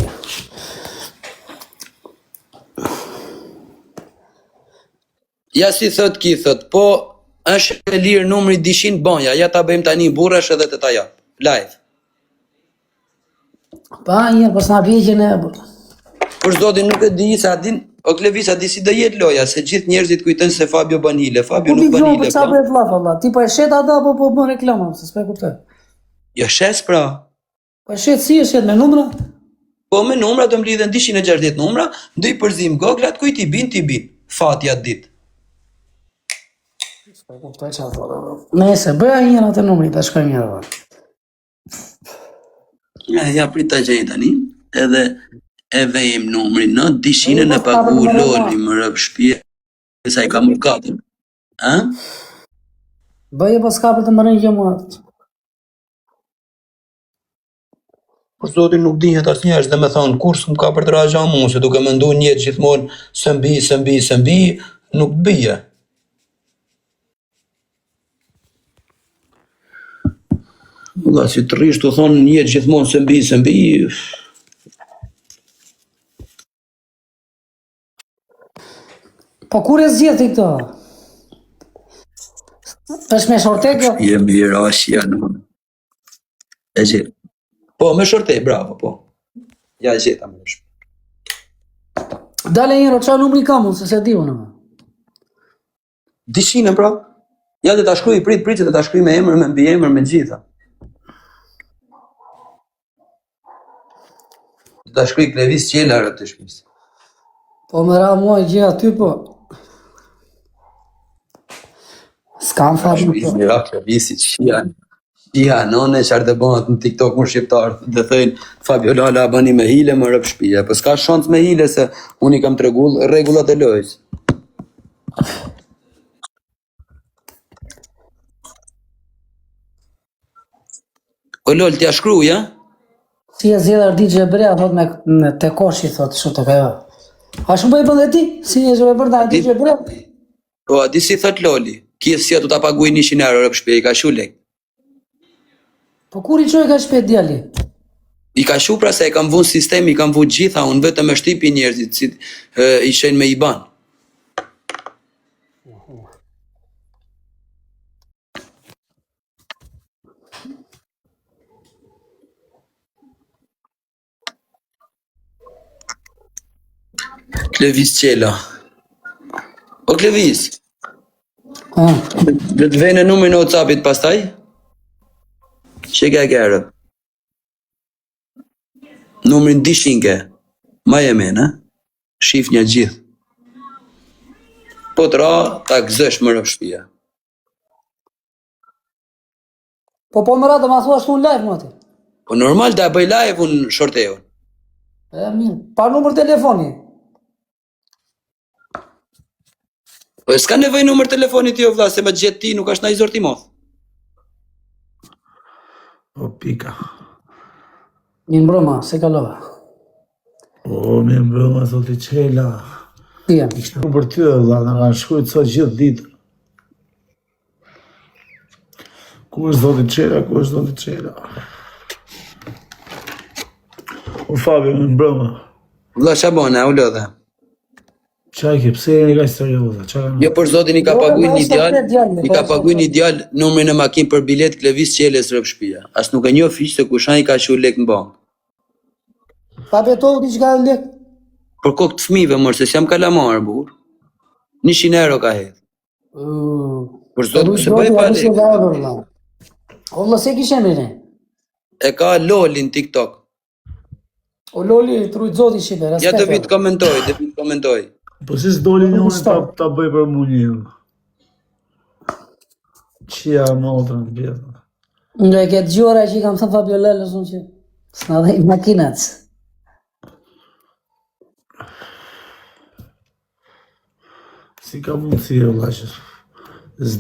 [SPEAKER 2] Ja si thot ki thot, po është e lirë numri 200 banja, ja ta bëjmë tani burrash edhe të ta jap. Live.
[SPEAKER 3] Pa një pas na vjeqen e
[SPEAKER 2] Për zotin nuk e di sa din, o Klevisa di si do jetë loja, se gjithë njerëzit kujtojnë se Fabio bën hile. Fabio nuk bën hile.
[SPEAKER 3] Po çfarë bëhet valla? Ti po e shet ata apo po bën reklama, se s'e kuptoj.
[SPEAKER 2] Jo shes pra.
[SPEAKER 3] Po e shet si e shet me numra?
[SPEAKER 2] Po me numra do mblidhen 260 numra, do i përzim goglat kujt i bin ti bin. Fati atë ditë.
[SPEAKER 3] Po e kuptoj çfarë thonë. Nëse bëja një atë numri ta shkoj mirë valla.
[SPEAKER 2] Ja prit ta gjej tani, edhe e vejm numrin në 200 e pagu loli më rëp shpje, sa i ka mërkatën. A?
[SPEAKER 3] Bëje pas ka për të mërën gjë mua.
[SPEAKER 2] Për zotin nuk dihet as njerëz dhe me thonë, kur s'm ka për të raja mu, se duke më ndu njetë gjithmonë së mbi, nuk bëje. Valla, si të rish të thonë njetë gjithmonë së mbi,
[SPEAKER 3] Po kur e zgjeti këto? Është me shortek jo?
[SPEAKER 2] Jemi rashja në. E gjithë. Po, me shortej, bravo, po. Ja e gjitha me shpë.
[SPEAKER 3] Dale njëro, qa numri kam unë, se se di unë.
[SPEAKER 2] 200 pra. Ja dhe ta shkruj, prit që dhe ta shkruj me emër, me mbi emër, me gjitha. Dhe ta shkruj Klevis Qelarë të shpisë.
[SPEAKER 3] Po më ra mua i gjitha ty po. S'kam fash më po.
[SPEAKER 2] Mira Klevisi që janë qarë të bëhat në TikTok më shqiptarë dhe thëjnë Fabio Lala bëni me hile më rëp shpija. Po s'ka shans me hile se unë i kam të regullat e lojës. O lol, t'ja shkruja?
[SPEAKER 3] Si e zjedhër DJ Brea, thot me te koshi, thot, shumë të kajo. A shumë bëj bën dhe ti? Si e shumë e bërda DJ Brea?
[SPEAKER 2] Po, a di si thot Loli? Kje si ato ta paguj 100 euro rëp shpija, i ka shu lek.
[SPEAKER 3] Po kur i qoj ka shpet djali?
[SPEAKER 2] I ka shu pra se e kam vun sistemi, i kam vun gjitha, unë vetëm e shtipi njerëzit, si i shenë me i ban. Klevis Qela. O Klevis, dhe të vejnë numrin e WhatsAppit pastaj? Që ka kërë? Numrin 200 ke. Ma jemen, shif një gjithë. Po të ra, ta gëzësh më rëp shpia.
[SPEAKER 3] Po më ra do ma thua shtu në live më ti?
[SPEAKER 2] Po normal da bëj live unë shorteon.
[SPEAKER 3] E mirë, pa numër telefoni?
[SPEAKER 2] Po s'ka nevoj numër telefonit jo vla, se me gjetë ti nuk është na i zorti moth.
[SPEAKER 4] O pika.
[SPEAKER 3] Një mbrëma, se kalova.
[SPEAKER 4] O, mi mbrëma, zoti Qela.
[SPEAKER 3] Jem.
[SPEAKER 4] Ishtë në për ty dhe vla, në kanë shkujtë sot gjithë ditë. Ku është zoti Qela, ku është zoti Qela? O Fabio, mi mbrëma.
[SPEAKER 2] Vla shabone, u lodhe.
[SPEAKER 4] Qa ke, pse e një ka serioza?
[SPEAKER 2] Jo për zotin i ka paguj një djallë numrin e makin për bilet Klevis Qeles rëp shpia. As nuk e një fish se kushan i ka shu lek në bank.
[SPEAKER 3] Pa betohu t'i qka lek?
[SPEAKER 2] Për kokë të fmive mërë, se s'jam kalamarë, bur. 100 euro ka hedhë. Për zotin se bëj pa lek.
[SPEAKER 3] O vëlla, se kishe mire?
[SPEAKER 2] E ka Loli në TikTok.
[SPEAKER 3] O Loli, trujt zoti shipe, respekt.
[SPEAKER 2] Ja të vitë komentoj,
[SPEAKER 4] Po si s'doli një unë ta bëj për mu një. Qia më otërën të bjetë.
[SPEAKER 3] Nga e këtë gjora që i kam thënë Fabio Lallës unë që s'na dhej makinat.
[SPEAKER 4] Si ka mundësi e vla që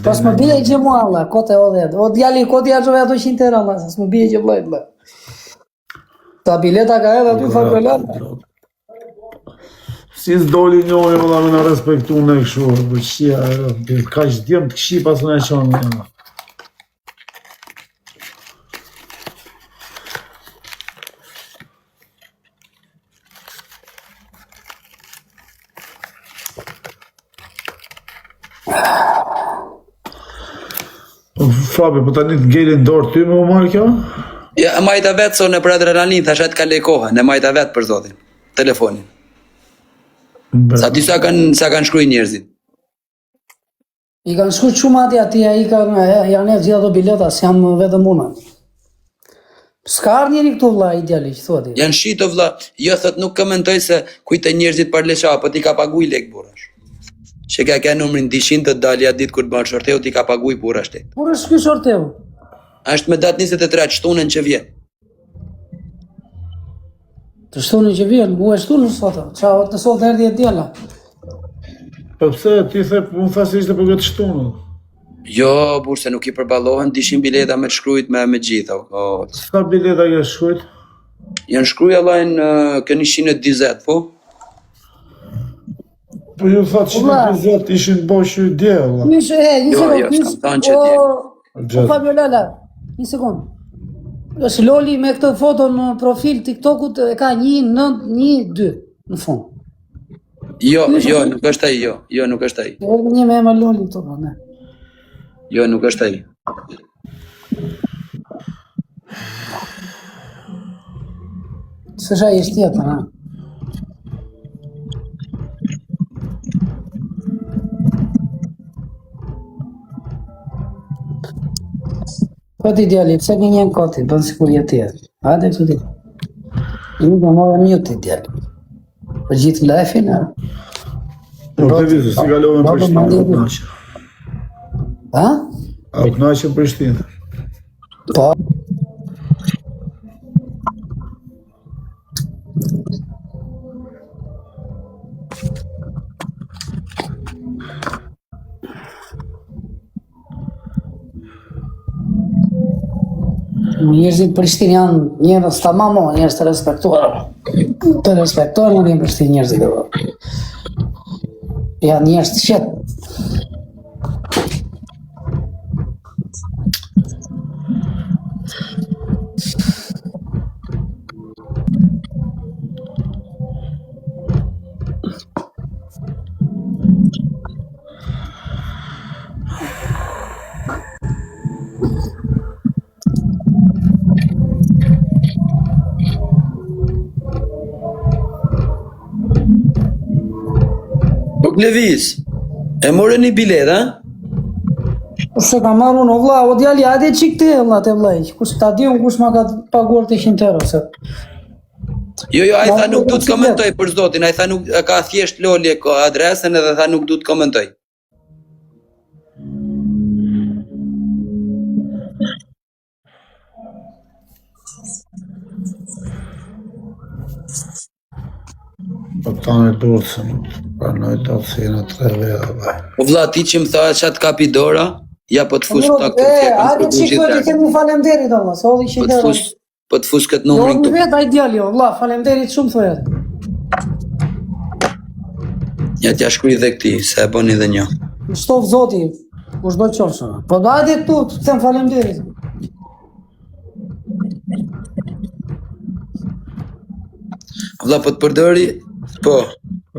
[SPEAKER 3] Pas më bije që mua Allah, kote o dhe. O djali, kote ja gjove ato 100 euro, Allah, s'më bije që vlajt, Allah. Ta bileta ka edhe aty Fabio Lallë.
[SPEAKER 4] Si s'doli njëri vëlla me na respektu në kështu, për qia, ka që djem të këshi pas në e qonë një. Fabi, po tani të ngelin dorë ty me u marrë kjo?
[SPEAKER 2] Ja, e majta vetë so në për adrenalin, thashet ka lej kohën, e majta vetë për zotin, telefonin. Sa ty sa kanë shkruj njerëzit?
[SPEAKER 3] I kanë shkruar shumë aty, janë e vëzhgjë ato bileta, s'jam vetëm unë. S'ka ardhur njëri këtu vëlla idealisht, thotë.
[SPEAKER 2] Janë shito vëlla, jo thot nuk komentoj se kujtë njerëzit për leqa, po ti ka paguj lek burash. Që ka numrin 200 të dalja ditë kur të bërë shorteu, ti ka paguj burash tek.
[SPEAKER 3] Kur është ky shorteu?
[SPEAKER 2] Është me datë 23 shtunën që vjen.
[SPEAKER 3] Të shtunën që vjen, u e shtunën sot. Çao, të sot erdhi e djela.
[SPEAKER 4] Po pse ti the unë thashë ishte për këtë shtunë?
[SPEAKER 2] Jo, burse nuk i përballohen 200 bileta me të shkrujt me gjitha.
[SPEAKER 4] Sa bileta ke shkruajt?
[SPEAKER 2] Janë shkruaj allajnë këni 120, po?
[SPEAKER 4] Po ju thatë 120 ishin boshë dje, valla.
[SPEAKER 3] Një
[SPEAKER 2] Jo,
[SPEAKER 3] sekond.
[SPEAKER 2] s'kam thënë që dje.
[SPEAKER 3] O Fabio Lala, një sekond. Është Loli me këtë foto në profil TikTokut e ka 1912 në fund.
[SPEAKER 2] Jo, nuk është ai, jo, nuk është ai.
[SPEAKER 3] Edhe një me emër Loli këtu po, ne.
[SPEAKER 2] Jo, nuk është ai.
[SPEAKER 3] S'është ai është tjetër, ha. Po ti djali, pse ke një koti, bën sikur je tjetër. Hajde këtu ti. Unë do marrë mute djali. Po gjithë live-in, ha.
[SPEAKER 4] Po të vizë, si kalove në Prishtinë, a u knaqe.
[SPEAKER 3] Ha?
[SPEAKER 4] A u knaqe në Prishtinë.
[SPEAKER 3] Po. Njerëzit Prishtinë janë njerëz tamam, njerëz të respektuar. Të respektuar në Prishtinë njerëzit. Janë njerëz të qetë.
[SPEAKER 2] Po Klevis, e more një bilet, ha?
[SPEAKER 3] Se ka marrë unë, o vlla, o djali, hajde qik te, vlla, te vllaj. Kush ta di unë kush ma ka paguar 800 euro, se...
[SPEAKER 2] Jo, ai tha nuk du të komentoj për zotin, ai tha nuk ka thjesht Loli adresën edhe tha nuk du të komentoj.
[SPEAKER 4] Po tani duhet se nuk pranoj të se jena 3 vera, baj.
[SPEAKER 2] Po vlla, ti që më tha që të kapi dora, ja po të fus këta këtë fjetën.
[SPEAKER 3] Hajde qik të ti kemi falemderit, vlla, se odhi 100 euro.
[SPEAKER 2] Po të fus këtë
[SPEAKER 3] Jo,
[SPEAKER 2] numrin
[SPEAKER 3] në
[SPEAKER 2] këtu.
[SPEAKER 3] vetë, aj djali, o vlla, falemderit shumë thoja.
[SPEAKER 2] Ja t'ja shkruaj dhe këti, se e bëni dhe një.
[SPEAKER 3] Në shtof zoti, kush do qofshë. Po hajde këtu, të them falemderit.
[SPEAKER 2] Vlla, po të përdori, po,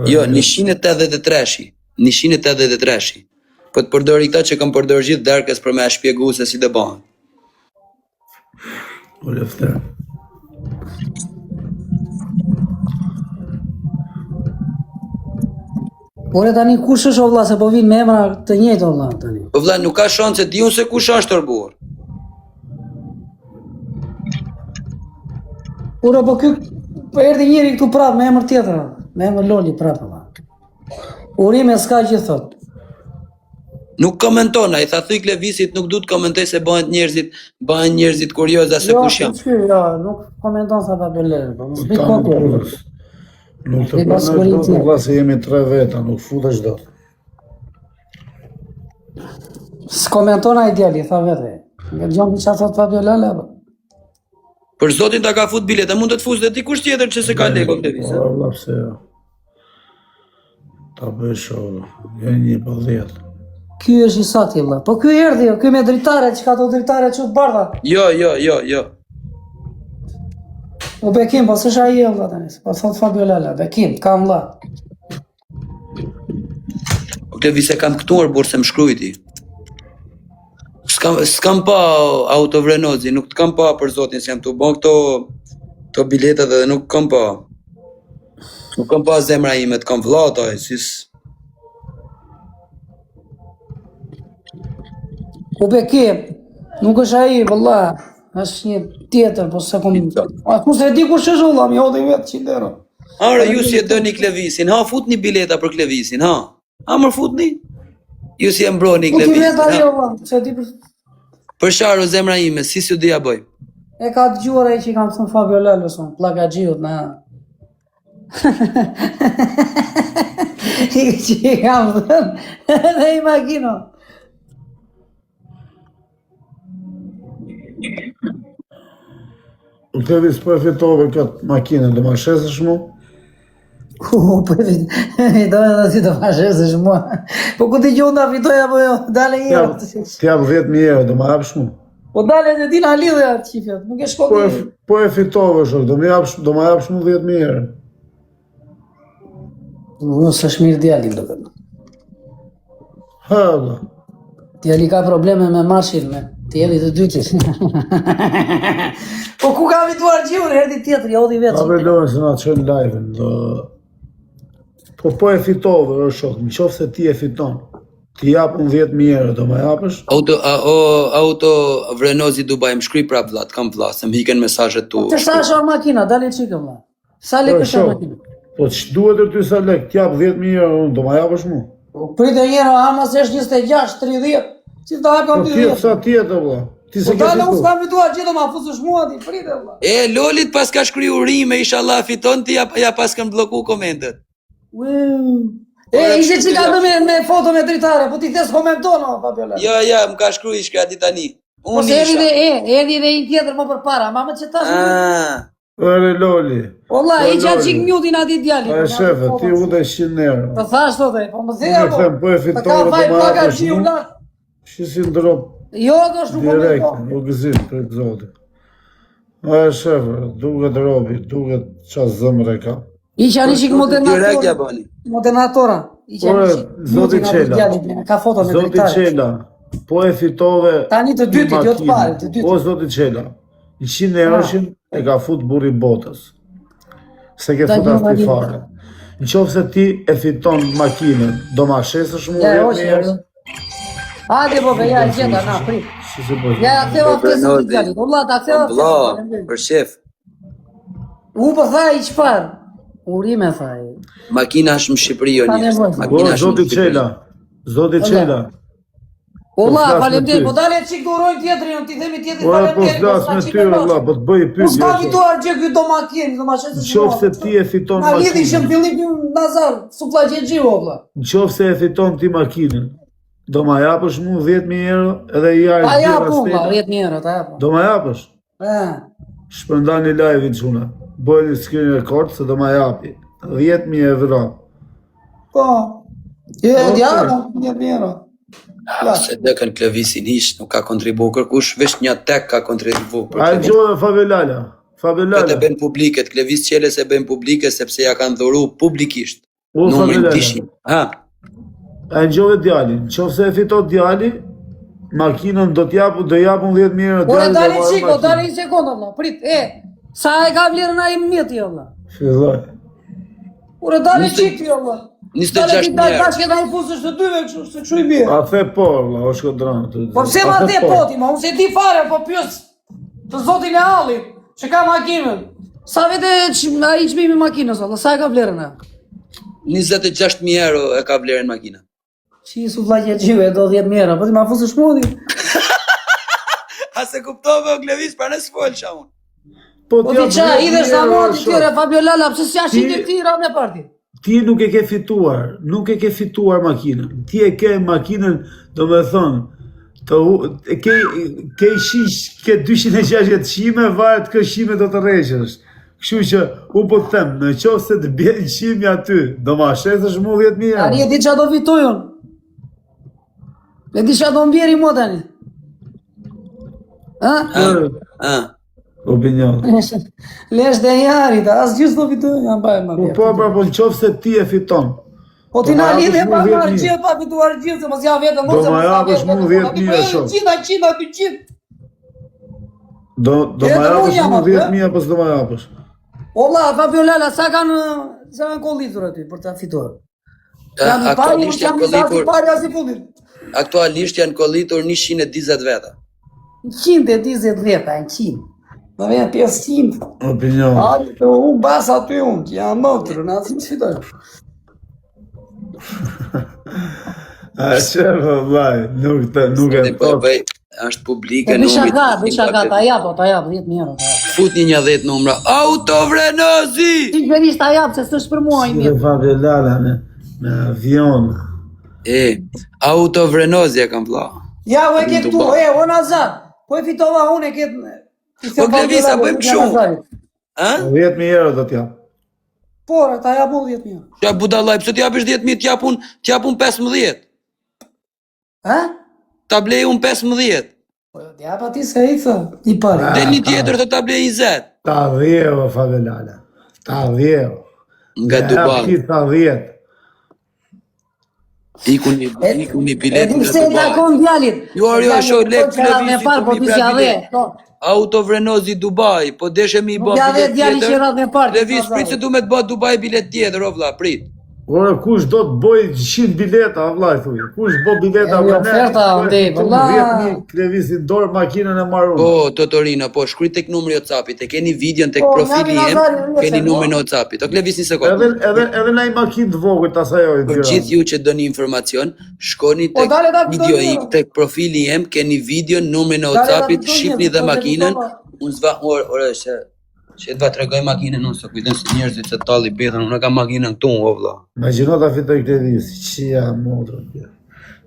[SPEAKER 2] jo, 183-shi, 183-shi. Po të përdori këta që kam përdori gjithë darkës për me e shpjegu se si dhe bëhen.
[SPEAKER 4] O lefter.
[SPEAKER 3] Ore tani kush është o vlla, se po vinë me emra të njëjtë o vlla tani.
[SPEAKER 2] Po vlla, nuk ka shansë se di unë se kush është tërbuar.
[SPEAKER 3] Ore po ky po erdhi njëri këtu prapë me emër tjetër, me emër Loli prapë vlla. Urime s'ka që thot.
[SPEAKER 2] Nuk komenton, ai tha thuj Klevisit nuk du të komentoj se bëhen njerëzit kurioza se kush jam.
[SPEAKER 3] Jo, nuk komenton sa ta bële, po mos bëj
[SPEAKER 4] Tani
[SPEAKER 3] kopje.
[SPEAKER 4] duhet. Nuk të pranoj do të vlla se jemi 3 veta, nuk futesh dot.
[SPEAKER 3] S'komenton ai djali, tha vetë. Nga gjon çfarë thot Fabio Lala.
[SPEAKER 2] Për zotin ta ka fut bileta, mund të të fus dhe ti kush tjetër që se ka leko Klevis.
[SPEAKER 4] Po vlla pse jo. Ta bëj shoh, ja një pa 10.
[SPEAKER 3] Ky është i sati valla. Po ky erdhi, ky me dritare, çka do dritare çu bardha.
[SPEAKER 2] Jo.
[SPEAKER 3] O Bekim, po s'është ai valla tani. Po thot Fabio Lala, Bekim, kam valla.
[SPEAKER 2] O Klevis e kam këtuar burse më shkrujti. S'kam pa autovreноzi, nuk të kam pa për zotin, s'jam të bon këto biletat dhe nuk kam pa. Nuk kam pa zemra ime, të kam vllata,
[SPEAKER 3] O Bekim, nuk është ai valla, është një tjetër, po s'e kam. A ku se di kush është valla, më hodhi vetë 100 euro.
[SPEAKER 2] Are, ju si e dëni Klevisin, ha, futni bileta për Klevisin, ha. Ha, mër futni? Ju si e mbroni
[SPEAKER 3] Ku ti
[SPEAKER 2] Klevisin,
[SPEAKER 3] vetë ajo
[SPEAKER 2] ha.
[SPEAKER 3] valla, se di për.
[SPEAKER 2] Për sharo zemra ime, si s'ju dia bëj.
[SPEAKER 3] E ka dëgjuar ai që kam thënë Fabio Lala son, plagaxhiut na. Që kam thënë, dhe i makino.
[SPEAKER 4] Klevis po e fitove këtë makinën, do ma shesësh mu?
[SPEAKER 3] Po e fitove dhe si do ma shesësh mua. Po ku t'i gjohë nga fitoj apo jo, dale i euro.
[SPEAKER 4] T'jap 10.000 euro, do ma japsh mu?
[SPEAKER 3] Po dale dhe ti na lidhe atë qifjet, nuk e shko t'i.
[SPEAKER 4] Po e fitove shok, do ma japsh mu 10.000 euro.
[SPEAKER 3] Nësë është mirë djali do këtë.
[SPEAKER 4] Ha, da.
[SPEAKER 3] Djali ka probleme me marshin, me t'jeli të dytis. Po ku ka fituar gjurë, herdi tjetër, ja odi vetë.
[SPEAKER 4] Pa vëllon se na qënë live-in, po e fitove, o shok, në qofë se ti e fiton, ti japën 10.000 euro, do ma japësh?
[SPEAKER 2] Auto vrenozi Dubai, më shkri prap vlla, kam vlla, se më hiken mesazhet tu.
[SPEAKER 3] Të sa është makina, dalin qikë vlla. Sa lekë është makina?
[SPEAKER 4] Po që duhet e ty sa lek, t'jap 10.000 euro, do ma japësh mu?
[SPEAKER 3] Prite njero, ama se është 26, 30, si ta kam 30.
[SPEAKER 4] Po sa tjetë, vlla.
[SPEAKER 3] Po dale unë s'kam fituar gjithë, ma fusësh mua ti, prite vlla.
[SPEAKER 2] E, Lolit pas ka shkriju rime, inshallah fiton ti, ja pas kanë bloku komentet.
[SPEAKER 3] E, ishe që ka të me foto me dritare, po ti thes komentono, Fabio Lala.
[SPEAKER 2] Ja, më ka shkruj shka di tani.
[SPEAKER 3] Po se erdi dhe i tjetër më për para, ma më që ta shkruj.
[SPEAKER 4] Ere Loli.
[SPEAKER 3] Ola, i qa qik mjutin ati djali.
[SPEAKER 4] E shefe, ti u dhe 100 euro.
[SPEAKER 3] Të thash të dhe, po më theja po.
[SPEAKER 4] Po e fitore, do ma japësh mu? Shisi ndrop.
[SPEAKER 3] Jo, do shtu po me
[SPEAKER 4] Direkt,
[SPEAKER 3] po.
[SPEAKER 4] u gëzit për zotit. E shefe, duket robi, duket qas zëmre ka.
[SPEAKER 3] I qa një qik
[SPEAKER 2] Direkt ja
[SPEAKER 3] modernatora.
[SPEAKER 2] bani.
[SPEAKER 3] Modernatora. I qa një qik
[SPEAKER 4] Zoti
[SPEAKER 3] mjutin ati
[SPEAKER 4] Qela.
[SPEAKER 3] djali, ka foto me
[SPEAKER 4] Zoti
[SPEAKER 3] dritare.
[SPEAKER 4] Qela, po e fitove
[SPEAKER 3] Tani të dytit, jo të pare, të dytit.
[SPEAKER 4] Po Zoti Qela, 100 euroshin e ka fut buri botës. Se ke fut asti fare. Në qofë se ti e fiton makinën, do ma shesësh mu
[SPEAKER 3] Ja,
[SPEAKER 4] 10.000 euro?
[SPEAKER 3] Hajde po ja, i gjenda, na, prit.
[SPEAKER 4] Si se po
[SPEAKER 3] Ja, ktheva ftesën të djalit. Ulla, ta ktheva
[SPEAKER 2] Vlla,
[SPEAKER 3] ftesën.
[SPEAKER 2] për shef.
[SPEAKER 3] U po tha i qëfar? Urime tha i.
[SPEAKER 2] Makina është në Shqipëri, jo
[SPEAKER 3] Ka
[SPEAKER 2] njështë.
[SPEAKER 3] nevojë.
[SPEAKER 2] Makina është
[SPEAKER 4] Zoti
[SPEAKER 2] në Shqipëri.
[SPEAKER 4] Qela, Zoti Qela.
[SPEAKER 3] Ulla,
[SPEAKER 4] flas me
[SPEAKER 3] faleminderit,
[SPEAKER 4] ty.
[SPEAKER 3] po dale çik durojnë tjetrin, ti themi tjetrin
[SPEAKER 4] Po e po
[SPEAKER 3] faleminderit.
[SPEAKER 4] flas me ty, valla, po të bëj
[SPEAKER 3] Po s'ka
[SPEAKER 4] pyetje.
[SPEAKER 3] fituar gjë ky do makinë, do ma shes.
[SPEAKER 4] Në qofë se ti e fiton
[SPEAKER 3] Na lidhi që
[SPEAKER 4] makinën,
[SPEAKER 3] fillim një nazar, suplaçe xhiu valla.
[SPEAKER 4] në qofë se e fiton ti makinën, do ma japësh mu 10.000 euro edhe i jarë
[SPEAKER 3] Ta
[SPEAKER 4] gjera
[SPEAKER 3] japu,
[SPEAKER 4] stela?
[SPEAKER 3] 10.000 euro, ta japu.
[SPEAKER 4] Do ma japësh? Shpërndani live-in quna. Bëjnë screen record se do ma japi. 10.000 euro.
[SPEAKER 3] Po. Je diabo, 10.000 euro.
[SPEAKER 2] Se dëkën Klevisin ish, nuk ka kontribu kërkush, vesh një tek ka kontribu për
[SPEAKER 4] A e
[SPEAKER 2] Klevis.
[SPEAKER 4] gjojë Favelala.
[SPEAKER 2] Këtë
[SPEAKER 4] Favelala.
[SPEAKER 2] e ben publiket, Klevis Qeles e ben publike, sepse ja kanë dhuru publikisht.
[SPEAKER 4] O
[SPEAKER 2] Numrin
[SPEAKER 4] Favelala.
[SPEAKER 2] dishin. Ha,
[SPEAKER 4] A e gjojë djalin. Qofë se e fiton djali, makinën do t'japun 10.000 euro.
[SPEAKER 3] Ore
[SPEAKER 4] djali do
[SPEAKER 3] dali
[SPEAKER 4] marrë
[SPEAKER 3] çiko,
[SPEAKER 4] makinën.
[SPEAKER 3] dali një sekondë valla. Prit, sa e ka vlerën ai mjeti valla.
[SPEAKER 4] Filloj.
[SPEAKER 3] Ore dali çik ti valla.
[SPEAKER 2] 26.000
[SPEAKER 3] Dale
[SPEAKER 2] euro.
[SPEAKER 3] bashkë ai fusësh të dyve kështu, se çu i bie.
[SPEAKER 4] A the po, valla, o shkodranë.
[SPEAKER 3] Po pse ma the poti, ma unë se di fare, po pyes të zotin e hallit, që ka makinën. Sa vete ai çmimi i makinës valla, sa e ka vlerën ai?
[SPEAKER 2] 26.000 euro e ka vlerën makina.
[SPEAKER 3] Çi su vllajë xhive do 10.000 euro, po ti ma fusësh mudi.
[SPEAKER 2] A se kuptove o Klevis, pra në s'folësha unë.
[SPEAKER 3] Po ti ça, idhesh ta mora ti tjera Fabio Lala, pse s'ja shite ti radhë parti?
[SPEAKER 4] Ti nuk e ke fituar, nuk e ke fituar makinën. Ti e ke makinën, do me thonë, ke shish, ke 260 shime, varet kë shime do të rreshësh.
[SPEAKER 5] Kështu që u po të them, në qoftë se të bjen qimi aty, do ma shesësh mu 10.000 euro.
[SPEAKER 3] Tani e di qa do fitoj unë. E di qa do mbjeri mu tani. Ha?
[SPEAKER 5] Opinion.
[SPEAKER 3] Lesh dhe jarit, as gjithë do fitoj, janë bajë më bjerë.
[SPEAKER 5] Po në qoftë se ti e fiton.
[SPEAKER 3] Po ti na lidhe pa marrë
[SPEAKER 5] 10.000.
[SPEAKER 3] gjithë, pa fituar gjithë, se mos ja vetë, mos
[SPEAKER 5] Do ma japësh mu 10.000 e shoh.
[SPEAKER 3] Qita, 200.
[SPEAKER 5] Do ma japësh mu 10.000 apo s'do ma japësh?
[SPEAKER 3] O vlla, Fabio Lala, sa kanë kollitur aty për ta fituar?
[SPEAKER 2] Aktualisht janë kollitur,
[SPEAKER 3] Pari as i fundit.
[SPEAKER 2] aktualisht janë kollitur 120 veta.
[SPEAKER 3] 120 veta, 100. Në vjen 500.
[SPEAKER 5] Opinion.
[SPEAKER 3] Hajde, unë bas aty unë, që janë motrë, në asim që fitoj.
[SPEAKER 5] A që vëllaj, nuk e
[SPEAKER 2] Po
[SPEAKER 5] top.
[SPEAKER 2] bëj, është publike
[SPEAKER 3] Në shaka, ta japë 10.000 euro.
[SPEAKER 2] Fut një 10 numra. Autovrenozi!
[SPEAKER 3] Ti verisht ta japë, se s'është për mua i
[SPEAKER 5] Dhe
[SPEAKER 3] mirë.
[SPEAKER 5] Fabelala me avion.
[SPEAKER 2] Autovrenozi e kam vlla.
[SPEAKER 3] Ja, u e ke këtu, o Nazar, po e fitova unë e ke...
[SPEAKER 2] Po Klevisa, bëjmë kështu. Ha?
[SPEAKER 5] 10.000 euro do t'jap.
[SPEAKER 3] Por, ta japë mu 10.000 euro.
[SPEAKER 2] Ja budallaj, pse t'japish 10.000, t'japun 15.
[SPEAKER 3] Ha?
[SPEAKER 2] Ta blej unë 15.
[SPEAKER 3] Po, t'japë ati se i thë, i pari.
[SPEAKER 2] Dhe një tjetër të ta blej 20.
[SPEAKER 5] Ta dhjeo, Fabelala. Ta dhjeo.
[SPEAKER 2] Nga Dubai.
[SPEAKER 5] Ti ta dhjet.
[SPEAKER 2] Iku një bilet
[SPEAKER 3] E di
[SPEAKER 2] nga
[SPEAKER 3] pse e takon
[SPEAKER 2] Dubai.
[SPEAKER 3] djalit.
[SPEAKER 2] Jo, shoh lek
[SPEAKER 3] Me parë, po ti si ave.
[SPEAKER 2] Autovrenozi Dubai, po deshe mi i bë
[SPEAKER 3] Ja dhe
[SPEAKER 2] bilet
[SPEAKER 3] djali që
[SPEAKER 2] tjetër.
[SPEAKER 3] rrat me parë.
[SPEAKER 2] Levis, prit se du me të bë Dubai bilet tjetër, o vlla, prit.
[SPEAKER 5] Ore, kush do të boj 100 bileta, vllaj, thuj. Kush bo bileta
[SPEAKER 3] E, oferta, ndej, valla.
[SPEAKER 5] 10.000 Klevisin dorë, makinën e marrë unë.
[SPEAKER 2] Po, Totorino, po, shkruaj tek numri i WhatsAppit, e keni videon tek
[SPEAKER 3] Po,
[SPEAKER 2] profili
[SPEAKER 3] Nami
[SPEAKER 2] jem,
[SPEAKER 3] Nazari,
[SPEAKER 2] keni
[SPEAKER 3] po.
[SPEAKER 2] numrin e WhatsAppit. O Klevis një sekondë.
[SPEAKER 5] Edhe na i makinë të vogël të asajoj.
[SPEAKER 2] Për gjithë ju që doni informacion, shkoni tek
[SPEAKER 3] dale ta
[SPEAKER 2] video
[SPEAKER 3] fitoni,
[SPEAKER 2] i tek profili jem, keni video, numrin e
[SPEAKER 3] Dale ta
[SPEAKER 2] WhatsAppit,
[SPEAKER 3] fitoni,
[SPEAKER 2] shihni dhe
[SPEAKER 3] po,
[SPEAKER 2] makinën.
[SPEAKER 3] fitova.
[SPEAKER 2] Unë s'va ore që t'va tregoj makinën unë, se kujden se njerëzit se talli betën, unë kam makinën këtu, o vlla.
[SPEAKER 5] Imagjino ta fitoj Klevisi, qia motrë.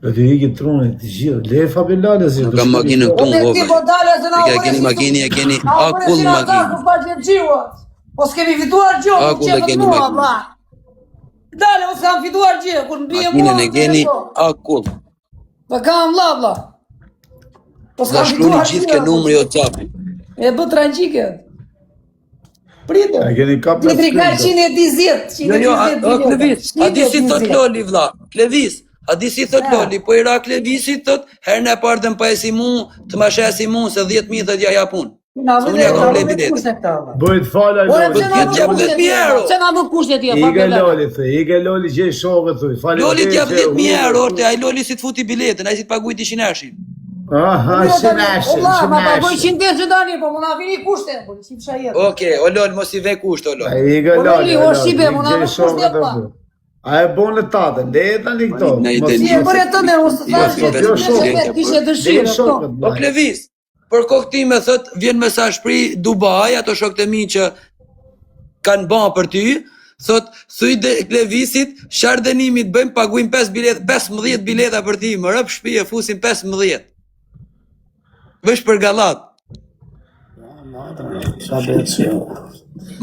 [SPEAKER 5] Do t'i iki trunit të gjithë. Le Fabelale si.
[SPEAKER 2] Unë kam makinën këtu, o
[SPEAKER 3] Ti po
[SPEAKER 2] vlla.
[SPEAKER 3] dalë se na
[SPEAKER 2] E keni makinë, e keni akull makinë.
[SPEAKER 3] Po s'kemi fituar gjë,
[SPEAKER 2] Akull e keni makinë.
[SPEAKER 3] Dale, ose kam fituar gjë, kur mbije mua.
[SPEAKER 2] Makinën e keni akull.
[SPEAKER 3] Po kam vlla. Po
[SPEAKER 2] Dhe
[SPEAKER 3] s'kam
[SPEAKER 2] shkruni
[SPEAKER 3] fituar
[SPEAKER 2] gjithë ke numri i WhatsAppit.
[SPEAKER 3] E bë tranqike. Pritë.
[SPEAKER 5] A keni kap
[SPEAKER 3] Ti trika 120, 120.
[SPEAKER 2] Jo, o Klevis, a di si thot Loli vlla? Klevis, a di si thot Loli? Po i ra Klevisit thot, herën e parë dëm pa e si mu, të ma shesi mu se 10.000 thot ja japun.
[SPEAKER 3] Na
[SPEAKER 2] Unë ja kam blej biletë.
[SPEAKER 5] Bëjt fala
[SPEAKER 3] Ore,
[SPEAKER 5] Loli.
[SPEAKER 3] pse na
[SPEAKER 2] t'jap 10.000 euro.
[SPEAKER 3] Pse na nuk kushtet ti, pa
[SPEAKER 5] Ige Loli, thuj. Ige Loli gjej shokët, thuj.
[SPEAKER 2] Loli t'jap 10.000 euro, orte, ai Loli si t'futi biletën, ai si t'paguaj ti shinashin.
[SPEAKER 5] Aha, shinashin,
[SPEAKER 3] Allah, ma pagoj
[SPEAKER 5] shinashin.
[SPEAKER 3] 100 që tani, po më na vini kushte, po si psha jetë.
[SPEAKER 2] Okej, o Lol, mos i ve kusht, o Lol.
[SPEAKER 5] Ige
[SPEAKER 3] Po,
[SPEAKER 5] Loli,
[SPEAKER 3] Loli, o shibe, mo na
[SPEAKER 5] gjej
[SPEAKER 3] nuk
[SPEAKER 5] shokët
[SPEAKER 3] kushtet,
[SPEAKER 5] e
[SPEAKER 3] pa.
[SPEAKER 5] thuj. A e bon në tate, leje tani këto.
[SPEAKER 2] Na i
[SPEAKER 5] Mos-
[SPEAKER 2] deni.
[SPEAKER 3] Si e bërë të ne, unë së thash
[SPEAKER 2] Jo,
[SPEAKER 3] që
[SPEAKER 2] jo,
[SPEAKER 3] të kishe
[SPEAKER 5] Leje
[SPEAKER 3] dëshirë, po.
[SPEAKER 5] shokët,
[SPEAKER 2] O
[SPEAKER 5] vllai.
[SPEAKER 2] Klevis, për kohë time thot, vjen mesazh pri Dubai, ato shokët e mi që kanë ba për ty, thot, thuj dhe Klevisit, shardënimit bëjmë, paguim 15 bileta për ti, më rëp shpije, fusim 15. Vesh për gallat.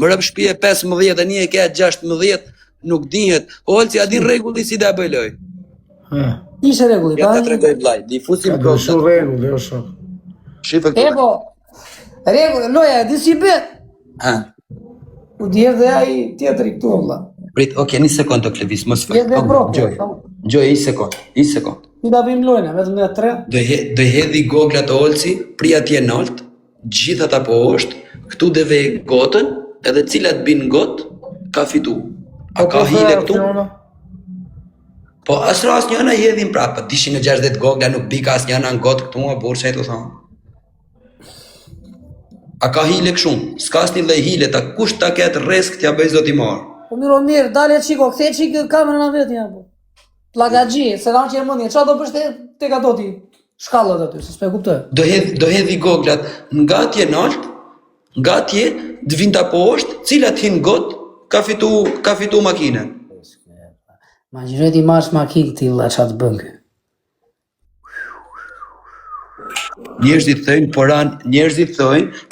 [SPEAKER 2] Më rëp shpije 15, e një e ke 16, nuk dihet. Olci, a din rregulli si da bëj loj?
[SPEAKER 3] Ishe regulli,
[SPEAKER 2] Ja
[SPEAKER 3] pa?
[SPEAKER 2] ta tregoj vllaj, di fusim
[SPEAKER 5] Do shu
[SPEAKER 2] kokë.
[SPEAKER 5] rregull, jo shok.
[SPEAKER 2] Shifë
[SPEAKER 3] E
[SPEAKER 2] këtu.
[SPEAKER 3] po, regulli, loja, di si bet?
[SPEAKER 2] Ha.
[SPEAKER 3] U djev dhe ai tjetëri këtu, vlla.
[SPEAKER 2] Prit, okay, një sekond të Klevis, mos fal.
[SPEAKER 3] Djev dhe propja.
[SPEAKER 2] Gjoj, një sekond.
[SPEAKER 3] Ti da vim lojna, vetëm dhe 3.
[SPEAKER 2] Do hedhi goglat të Olci, pri atje nalt, gjithat apo është, këtu dhe vej gotën, edhe cilat bin got, ka fitu. A ka hile këtu? Po asra as njëna i hedhin prapë, 260 gogla nuk bika as njëna në gotë këtu, a burë që e të thonë. A ka hile këshum, s'ka as një dhe hile, ta kush ta ketë resk t'ja bëj zoti marë.
[SPEAKER 3] Po mirë, dale qiko, kthe qikë kamerën a vetë një, po. Plagagji, se na që e mëndje, qa do pështë te ka do ti shkallët aty, se s'pe kuptoj.
[SPEAKER 2] Do hedhi goglat nga atje nalt, nga atje, dvinta poshtë, cilat hin got, ka fitu makinën.
[SPEAKER 3] Ma gjëre ti marsh makinë ti, vlla, qa të bën kë.
[SPEAKER 2] Njerëzit thojnë,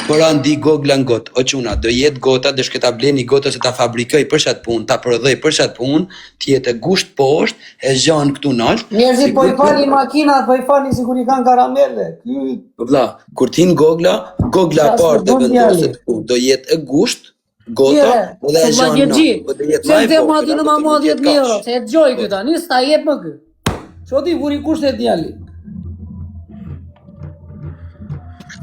[SPEAKER 2] por di gogla ngot. O çuna, do jetë gota, do shketa bleni gota se ta fabrikoj për shat punë, ta prodhoj për shat punë, të jetë gusht poshtë, e zgjan këtu nalt.
[SPEAKER 3] Njerëzit po i falin makinat, po i falin sikur i kanë karamele.
[SPEAKER 2] Vlla, kur tin gogla e parë do vendoset ku, do jetë e gusht, gota, dhe e zgjan nalt.
[SPEAKER 3] Se të mati në mama 10.000 euro, se e gjoj këta, nis ta jep më kë. Ço di vuri kushtet djali.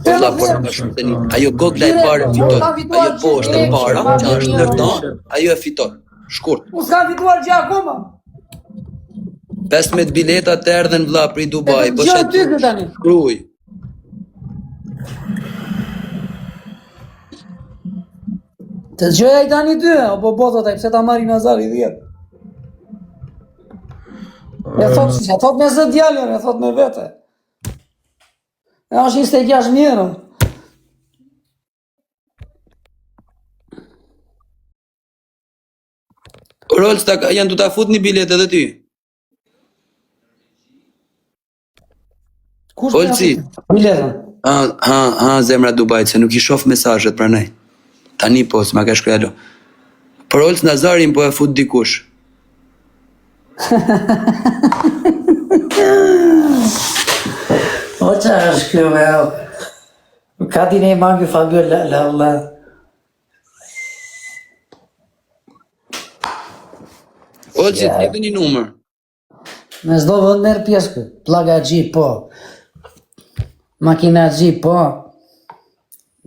[SPEAKER 2] Valla, por më shumë tani, ajo gogla e parë fiton. Ajo poshtë e para, që është ndërton, ajo e fiton. Shkurt.
[SPEAKER 3] U s'ka fituar gjë akoma.
[SPEAKER 2] 15 bileta të erdhen vlla për i Dubai, po
[SPEAKER 3] Gjë ty këtë tani.
[SPEAKER 2] shkruaj.
[SPEAKER 3] Të gjëja i tani ty, apo botot ai, pse ta marrin Nazari 10. E thot me zë djalën, e thot me vete. E është 26.000 euro.
[SPEAKER 2] Rolls janë du ta fut një bilet edhe ty.
[SPEAKER 3] Kush
[SPEAKER 2] Olci.
[SPEAKER 3] Biletën.
[SPEAKER 2] Ha, zemra Dubajt, se nuk i shoh mesazhet pranaj. Tani po, s'ma ka shkruaj alo. Por Olc Nazarin po e fut dikush.
[SPEAKER 3] O qa është kjo me au. Ka ti ne mangi Fabio la.
[SPEAKER 2] Olci, të jepë një numër.
[SPEAKER 3] Me zdo vënd merë pjesë kë. Plaga G, po. Makina G, po.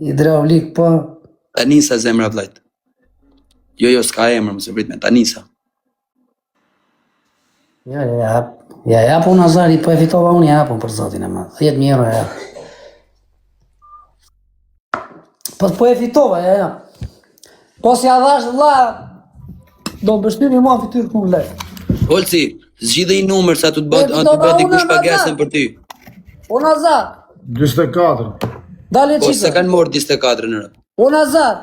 [SPEAKER 3] Hidraulik, po.
[SPEAKER 2] Tanisa zemra vllajt. Jo, s'ka emër, më së prit me Tanisa.
[SPEAKER 3] Ja, japu Nazari, po e fitova unë, japu për zotin e madh. 10.000 euro, ja. Po e fitova, ja. Po si adhash vlla, do bështimi mua fytyrë ku lek.
[SPEAKER 2] Olci, zgjidhe një numër sa të bëhet dikush pagesën për ty.
[SPEAKER 3] O Nazar,
[SPEAKER 5] 24.
[SPEAKER 3] dale
[SPEAKER 2] Po se
[SPEAKER 3] qika.
[SPEAKER 2] kanë morë 24 në rëp.
[SPEAKER 3] O Nazar,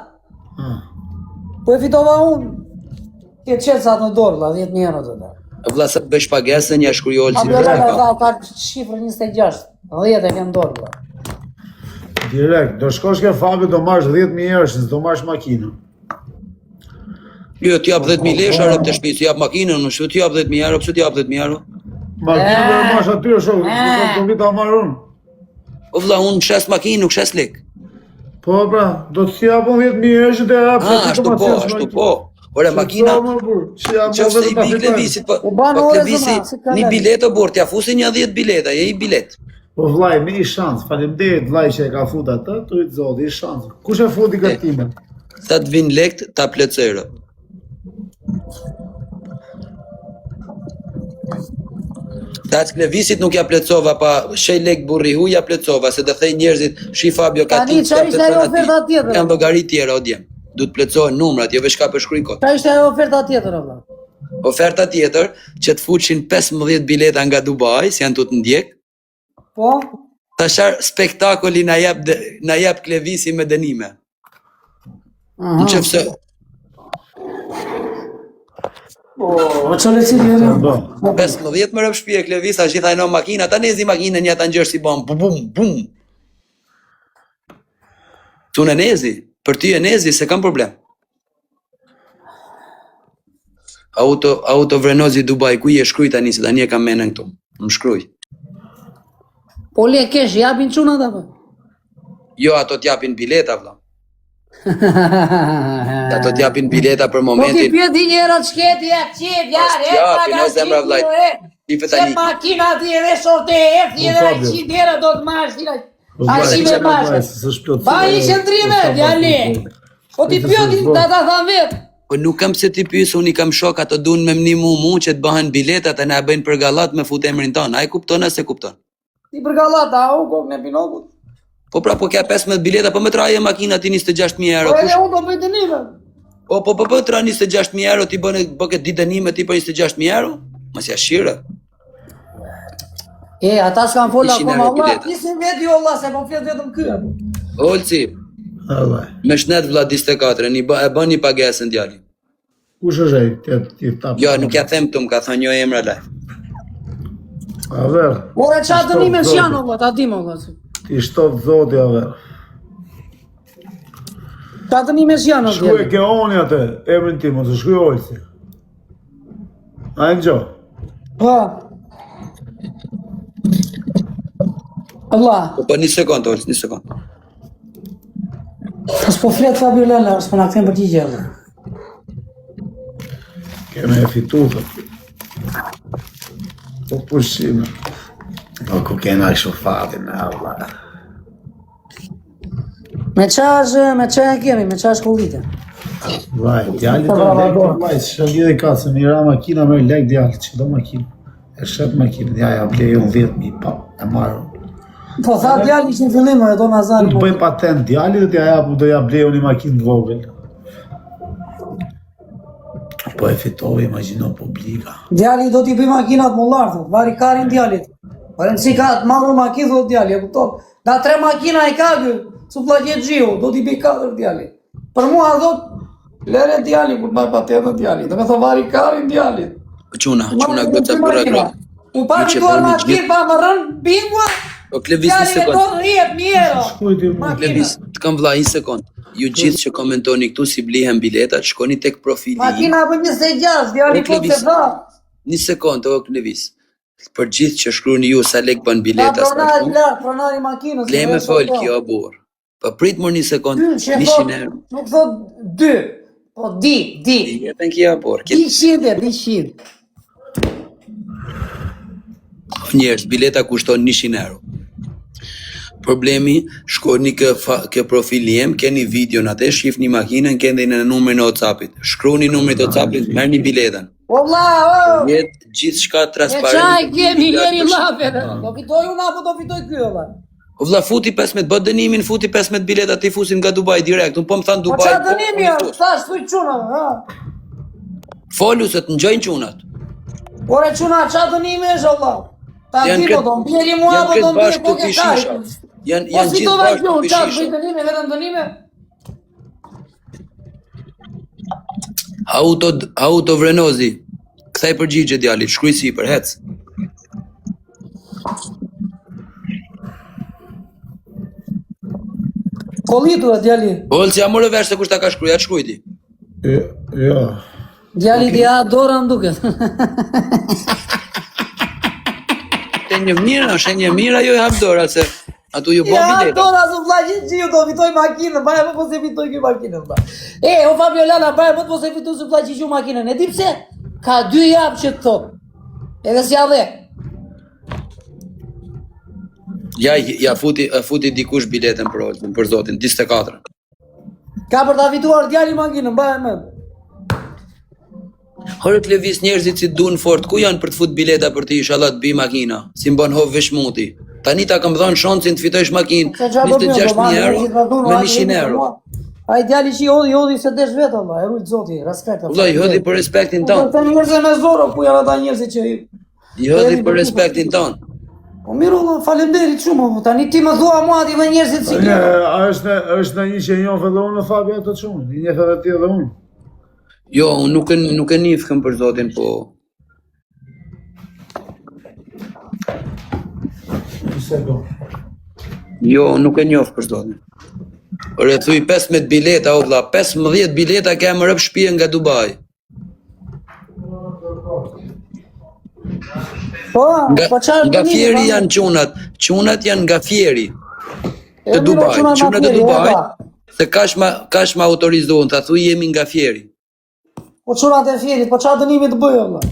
[SPEAKER 3] po e fitova unë, ke qetë sa në dorë, la 10.000 euro të da.
[SPEAKER 2] Vlla sa të bësh pagesën, ja shkruaj Olci.
[SPEAKER 3] Abjo la ka shifrë 26, 10 e kem dorë, la.
[SPEAKER 5] Direkt, do shkosh ke Fabio, do marrësh 10.000 euro, se do marrësh makinën.
[SPEAKER 2] Jo, t'jap 10.000 lesha, rëp të shtëpi, t'jap makinën, në shtu t'jap 10.000 euro, pse t'jap 10.000 euro?
[SPEAKER 5] Makinën do marrësh aty, shok, do vi ta marr unë.
[SPEAKER 2] O vlla, unë shes makinë, nuk shes lek.
[SPEAKER 5] Po pra, do të japun 10.000 euro që të jap.
[SPEAKER 2] Ashtu po. Ore, makina, qëfë se i bi Klevisit, po Klevisi, një bileto bor, t'ja fusi një 10 bileta, je i bilet.
[SPEAKER 5] Po vllaj, me i shans, faleminderit vllaj që e ka fut atë, tu i zoti, i shans. Kush e futi këtë time?
[SPEAKER 2] Sa të vinë lekt, ta plëcërë. Ta të Klevisit nuk ja plëcova, pa shej lek burri hu ja plëcova, se të thej njerëzit, shi Fabio ka ti, janë llogari tjera o djem. Du të plëcohen numrat, jo veç ka përshkruj kot.
[SPEAKER 3] Ka ishte ajo oferta tjetër, o vlla.
[SPEAKER 2] Oferta tjetër, që të fuqin 15 bileta nga Dubai, si janë të ndjek,
[SPEAKER 3] Po?
[SPEAKER 2] tashar spektakoli na jap Klevisi me dënime. Në qëfë se...
[SPEAKER 3] O çole si vjen?
[SPEAKER 2] 15 më rëp shpije Klevisa, që i thajno makina, ta nezi makinën një ta njërë si bom, bum. Tu në nezi, për ty e nezi, se kam problem. Auto vrenozi Dubai, ku i e shkruj tani, se tani e kam menën këtu, më shkruj.
[SPEAKER 3] Po le kesh, japin çunat apo?
[SPEAKER 2] Jo, ato t'japin bileta, vlla. Ato t'japin bileta për momentin.
[SPEAKER 3] Po ti pyet dinjera çketi ja çet ja
[SPEAKER 2] Japin o zemra vllajt. Ti fe tani.
[SPEAKER 3] Se makina ti edhe sorte e edhe 100 euro do të marrësh ti. Ai me marrësh. Ba i qëndrime, djali. Po ti pyet ata than vet.
[SPEAKER 2] Po nuk kam se ti pyes, unë i kam shok, ato duan me mni mu që të bëhen biletat e na bëjnë për gallat me fut emrin ton. Ai kupton as se kupton.
[SPEAKER 3] Ti për gallata, au kokën e pinokut.
[SPEAKER 2] Po pra, po kja 15 bileta, po me traje makina ti 26.000 euro.
[SPEAKER 3] Po edhe unë do bëj dënime.
[SPEAKER 2] Po tra 26.000 euro, ti bënë këtë ditë dënime, ti për 26.000 euro? Mos ja shire.
[SPEAKER 3] Ata s'kan fola
[SPEAKER 2] Ishin
[SPEAKER 3] akoma,
[SPEAKER 2] euro
[SPEAKER 3] valla,
[SPEAKER 2] bileta.
[SPEAKER 3] pisin veti o valla, se po flet vetëm ky.
[SPEAKER 2] Olci, me shnet vlla 24, e bën një pagesën djali.
[SPEAKER 5] Kush është ai? Ti tap.
[SPEAKER 2] Jo, nuk ja them këtu, më ka thënë një emra live.
[SPEAKER 5] A ver.
[SPEAKER 3] Ora ç'a dënime s'janë o valla, ta dim o valla.
[SPEAKER 5] Ti shtot zoti aver.
[SPEAKER 3] Ta dënime që janë o
[SPEAKER 5] Shkuj
[SPEAKER 3] djeli.
[SPEAKER 5] ke oni atë, emrin ti, mos e shkuj Olsi. A e gjo?
[SPEAKER 3] Po. Allah,
[SPEAKER 2] Po një sekundë, Olsi, një sekundë.
[SPEAKER 3] s'po fletë Fabiola, s'po na këthem për t'i gjellë.
[SPEAKER 5] Keme e fitu të. Po pushime. Po ku kena i shofatin e Allah.
[SPEAKER 3] Me qa kemi, me qa shkollite.
[SPEAKER 5] Vaj, djali ka lek, vaj, që lidhe ka, se mira makina me lek djali, që do makina. E shet makina, ja blej unë 10.000 pa, e marrë.
[SPEAKER 3] Po, tha djali që në fillim, e do Nazari.
[SPEAKER 5] Unë bëjmë patent djali dhe do ja blej unë i makinë të vogël. Po e fitove, imagino publika.
[SPEAKER 3] Djali do t'i bëj makinat mullar, thot, vari karin djalit. Por në si ka të marrë makinë, thot djali, e kupton? Da 3 makina i ka ky, su plagjet gjiu, do t'i bëj 4 djali. Për mua, thot, lere djali, kur marrë patentën djali, dhe me thot vari karin djalit.
[SPEAKER 2] Quna, goca burra grot.
[SPEAKER 3] U pa fituar makinë, pa më rënë, bingua,
[SPEAKER 2] O Klevis, një
[SPEAKER 3] djali e
[SPEAKER 2] sekundë.
[SPEAKER 3] do rjet mjero.
[SPEAKER 5] Shkujti më.
[SPEAKER 3] Makina.
[SPEAKER 2] Klevis, të kam vlla, një sekundë. Ju gjithë që komentoni këtu si blihen biletat, shkoni tek profili im.
[SPEAKER 3] Makina për 26, djali
[SPEAKER 2] O,
[SPEAKER 3] po të
[SPEAKER 2] Klevis.
[SPEAKER 3] dha.
[SPEAKER 2] Një sekundë, o Klevis. Për gjithë që shkruani ju sa lek bën bileta sa
[SPEAKER 3] Pronari
[SPEAKER 2] shumë.
[SPEAKER 3] lart, pronari makinës.
[SPEAKER 2] Le me fol kjo burr. Po prit më një sekundë, 100 euro.
[SPEAKER 3] Nuk thot 2, po di.
[SPEAKER 2] Jetën kjo burr.
[SPEAKER 3] 100.
[SPEAKER 2] Njerëz, bileta kushton 100 euro. Problemi, shkoni ke profili jem, keni videon atë, shifni makinën, keni në numrin e WhatsAppit. Shkruani numrin e WhatsAppit, merrni biletën.
[SPEAKER 3] Valla,
[SPEAKER 2] Jetë gjithçka
[SPEAKER 3] e
[SPEAKER 2] transparent.
[SPEAKER 3] qaj kemi njeri lafe. Do fitoj unë apo do fitoj ky valla?
[SPEAKER 2] O vlla futi 15, bë dënimin, futi 15 bileta ti fusin nga Dubai direkt. Un po më than
[SPEAKER 3] Po
[SPEAKER 2] Dubai.
[SPEAKER 3] qa dënimi është, thash, thuj quna, ha?
[SPEAKER 2] Folu se të ngjojnë çunat.
[SPEAKER 3] Ore quna, qa dënimi është, Allah? Ta di po do mbjeri mua, po do mbjeri po ke kaj.
[SPEAKER 2] Janë
[SPEAKER 3] Po si
[SPEAKER 2] gjithë
[SPEAKER 3] do
[SPEAKER 2] bashkë
[SPEAKER 3] vazhdu,
[SPEAKER 2] të
[SPEAKER 3] qa
[SPEAKER 2] pishisha.
[SPEAKER 3] bëj dënime, vetëm dënime?
[SPEAKER 2] Auto Vrenozi. Kthej përgjigje djalit, shkruaj sipër, hec.
[SPEAKER 3] Kollitu e djali.
[SPEAKER 2] Olsi, ja morë vesh se kush ta ka shkruaj, atë shkruaj ti.
[SPEAKER 5] Jo.
[SPEAKER 3] Djali di a dora më duket.
[SPEAKER 2] Shenjë mirë, ajo e hap dora se atu ju bën
[SPEAKER 3] Ja,
[SPEAKER 2] bileta.
[SPEAKER 3] dora su vlagjit gjiu, do fitoj makinën, baja më po se fitoj kjo makinën, ba. O Fabiola, baja më po se fitoj su vlagjit gjiu makinën, e di pse? Ka 2 javë që të thot. Edhe si dhe.
[SPEAKER 2] Ja futi dikush biletën për Olsin, për zotin, 24.
[SPEAKER 3] Ka për ta fituar djali makinën, baja më.
[SPEAKER 2] Hore Klevis, njerëzit si dun fort, ku janë për të fut bileta për ti, inshallah të bi makina, si mbon hov veshmuti. Tani ta kam dhënë shansin të fitojsh makinë, 26.000 euro, me 100 euro.
[SPEAKER 3] Ai djali që jodhi se desh vetë, Allah, e rujt zoti, respekt.
[SPEAKER 2] Vëllai, hodhi për respektin ton.
[SPEAKER 3] Po njerëzë me zoro, ku janë ata njerëzit që...
[SPEAKER 2] Hodhi për respektin ton.
[SPEAKER 3] Po miru, Allah, falemderit shumë, po tani ti më thua mua ati me njerëzit si kjo.
[SPEAKER 5] është në një që njohë edhe unë Fabio të qumë, një njëfë edhe ti edhe unë.
[SPEAKER 2] Jo, unë nuk e njifkëm për zotin, po... Jo, unë nuk e njoh për zotin. Por e thuj 15 bileta, o vlla, 15 bileta ke më rëp shtëpi nga Dubai.
[SPEAKER 3] Po çfarë
[SPEAKER 2] Nga Fieri janë qunat janë nga Fieri të Dubai, qunat të Dubai, se kash ma autorizohen, tha thuj jemi nga Fieri.
[SPEAKER 3] Po çunat e Fierit, po çfarë dënimi të bëj valla?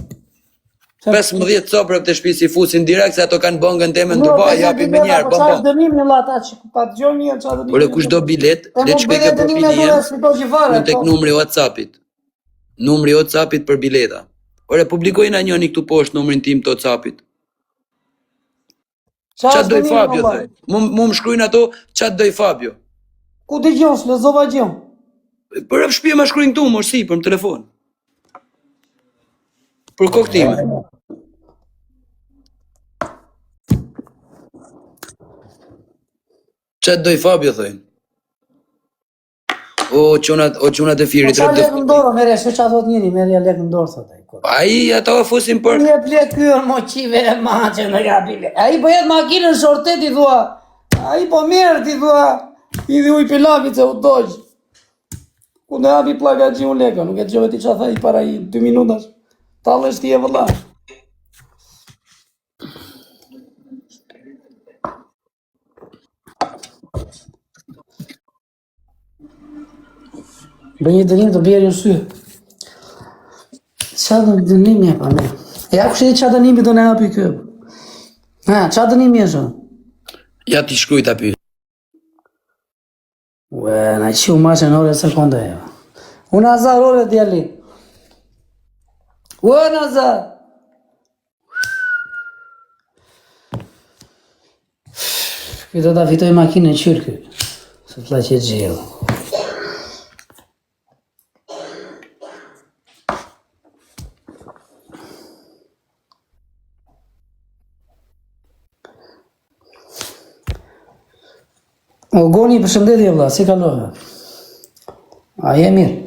[SPEAKER 2] 15 copra të shtëpi si fusin direkt se ato kanë bongën teme në Dubai, japin me njerë,
[SPEAKER 3] Po çfarë dënimi valla ata që pa dëgjoj mirë çfarë dënimi?
[SPEAKER 2] Por e kush do bilet, le çka ke profili jem, tek numri i WhatsAppit. Numri i WhatsAppit për bileta. Ore publikojna njëri këtu poshtë numrin tim të WhatsAppit. Çfarë doj Fabio thoj? Mu më shkruajnë ato çfarë doj Fabio.
[SPEAKER 3] Ku dëgjon, lezova gjën.
[SPEAKER 2] Për shtëpi më shkruajnë këtu, mos si për në telefon. Për kokë time. Çfarë doj Fabio thojnë? O çunat e Fierit
[SPEAKER 3] Çfarë lekë në dorë, merre, se çfarë thot njëri, merrja lekë në dorë thot ai.
[SPEAKER 2] Ai ato fusin për
[SPEAKER 3] Një plek kër moqive e maçë në gabile. Ai bëhet makinën shorteti thua. A i po mirë ti thua, i dhe uj pilavi që u dojsh. Ku në hapi plaka që unë leka, nuk e gjove ti që tha i para i 2 minutash. Talësh ti e vëlla. Bë një dënim të bjerë në sy. Qa dënimi e pa me? E ja kështë e qa dënimi do në hapi kjo? Ha, qa dënimi e shumë?
[SPEAKER 2] Ja ti shkruaj ta pyet.
[SPEAKER 3] Ue, na që u maqe në ore sekonde e. Unë azar ore djali. Ue, në azar. Këtë ta fitoj makinë në qyrë këtë. Se të la që gjellë. O Goni, përshëndetje vëlla, si kalove? A je mirë?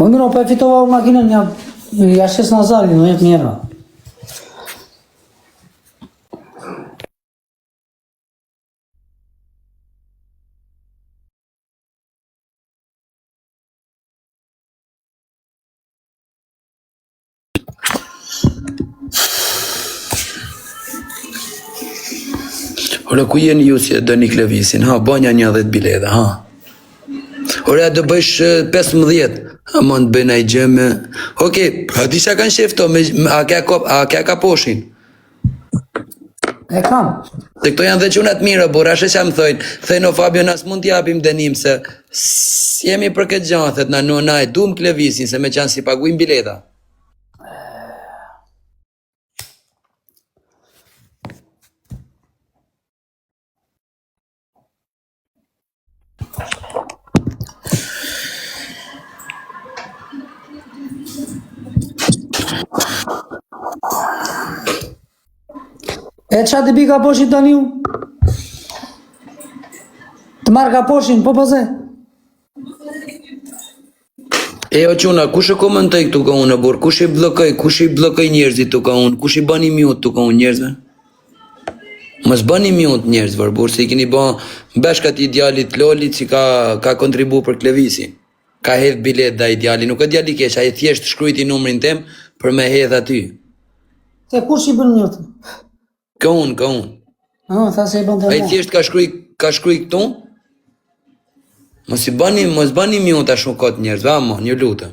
[SPEAKER 3] Më miro, po e fitova makinën ja shes Nazari, në jetë mjera.
[SPEAKER 2] Ore, ku jeni ju si e dëni Klevisin, ha, banja 10 bileta, ha. Ore, do bësh 15, a mund të bëjnë ai gjë me... Okej, a di sa kanë shefto, a ka kaposhin?
[SPEAKER 3] E kam.
[SPEAKER 2] Se këto janë dhe qunat mira, bura, ashe që më thojnë, o Fabio, nas mund t'japim dënim, se jemi për këtë gjanë, thet, na e dum Klevisin, se me qanë si paguim bileta.
[SPEAKER 3] E qa të bi kaposhin tani ju? Të marrë kaposhin, po pëse?
[SPEAKER 2] E o quna, kush e komentoj këtu ka unë, bur? Kush i blokoj njerëzit tu ka unë? Kush i bani mute tu ka unë njerëzve? Mos bani mute njerëzve, bur, se i keni ba beshkat i djalit Lolit që ka kontribu për Klevisin. Ka hedh bilet da i djali, nuk e djali keq, a i thjesht shkrujti numrin tem për me hedh aty.
[SPEAKER 3] Se kush i bën njërtë?
[SPEAKER 2] Ka unë.
[SPEAKER 3] Tha se i bën të
[SPEAKER 2] A i thjesht ka shkruj këtu? Mos bani mute ashtu kot njerëzve, ama, një lutë.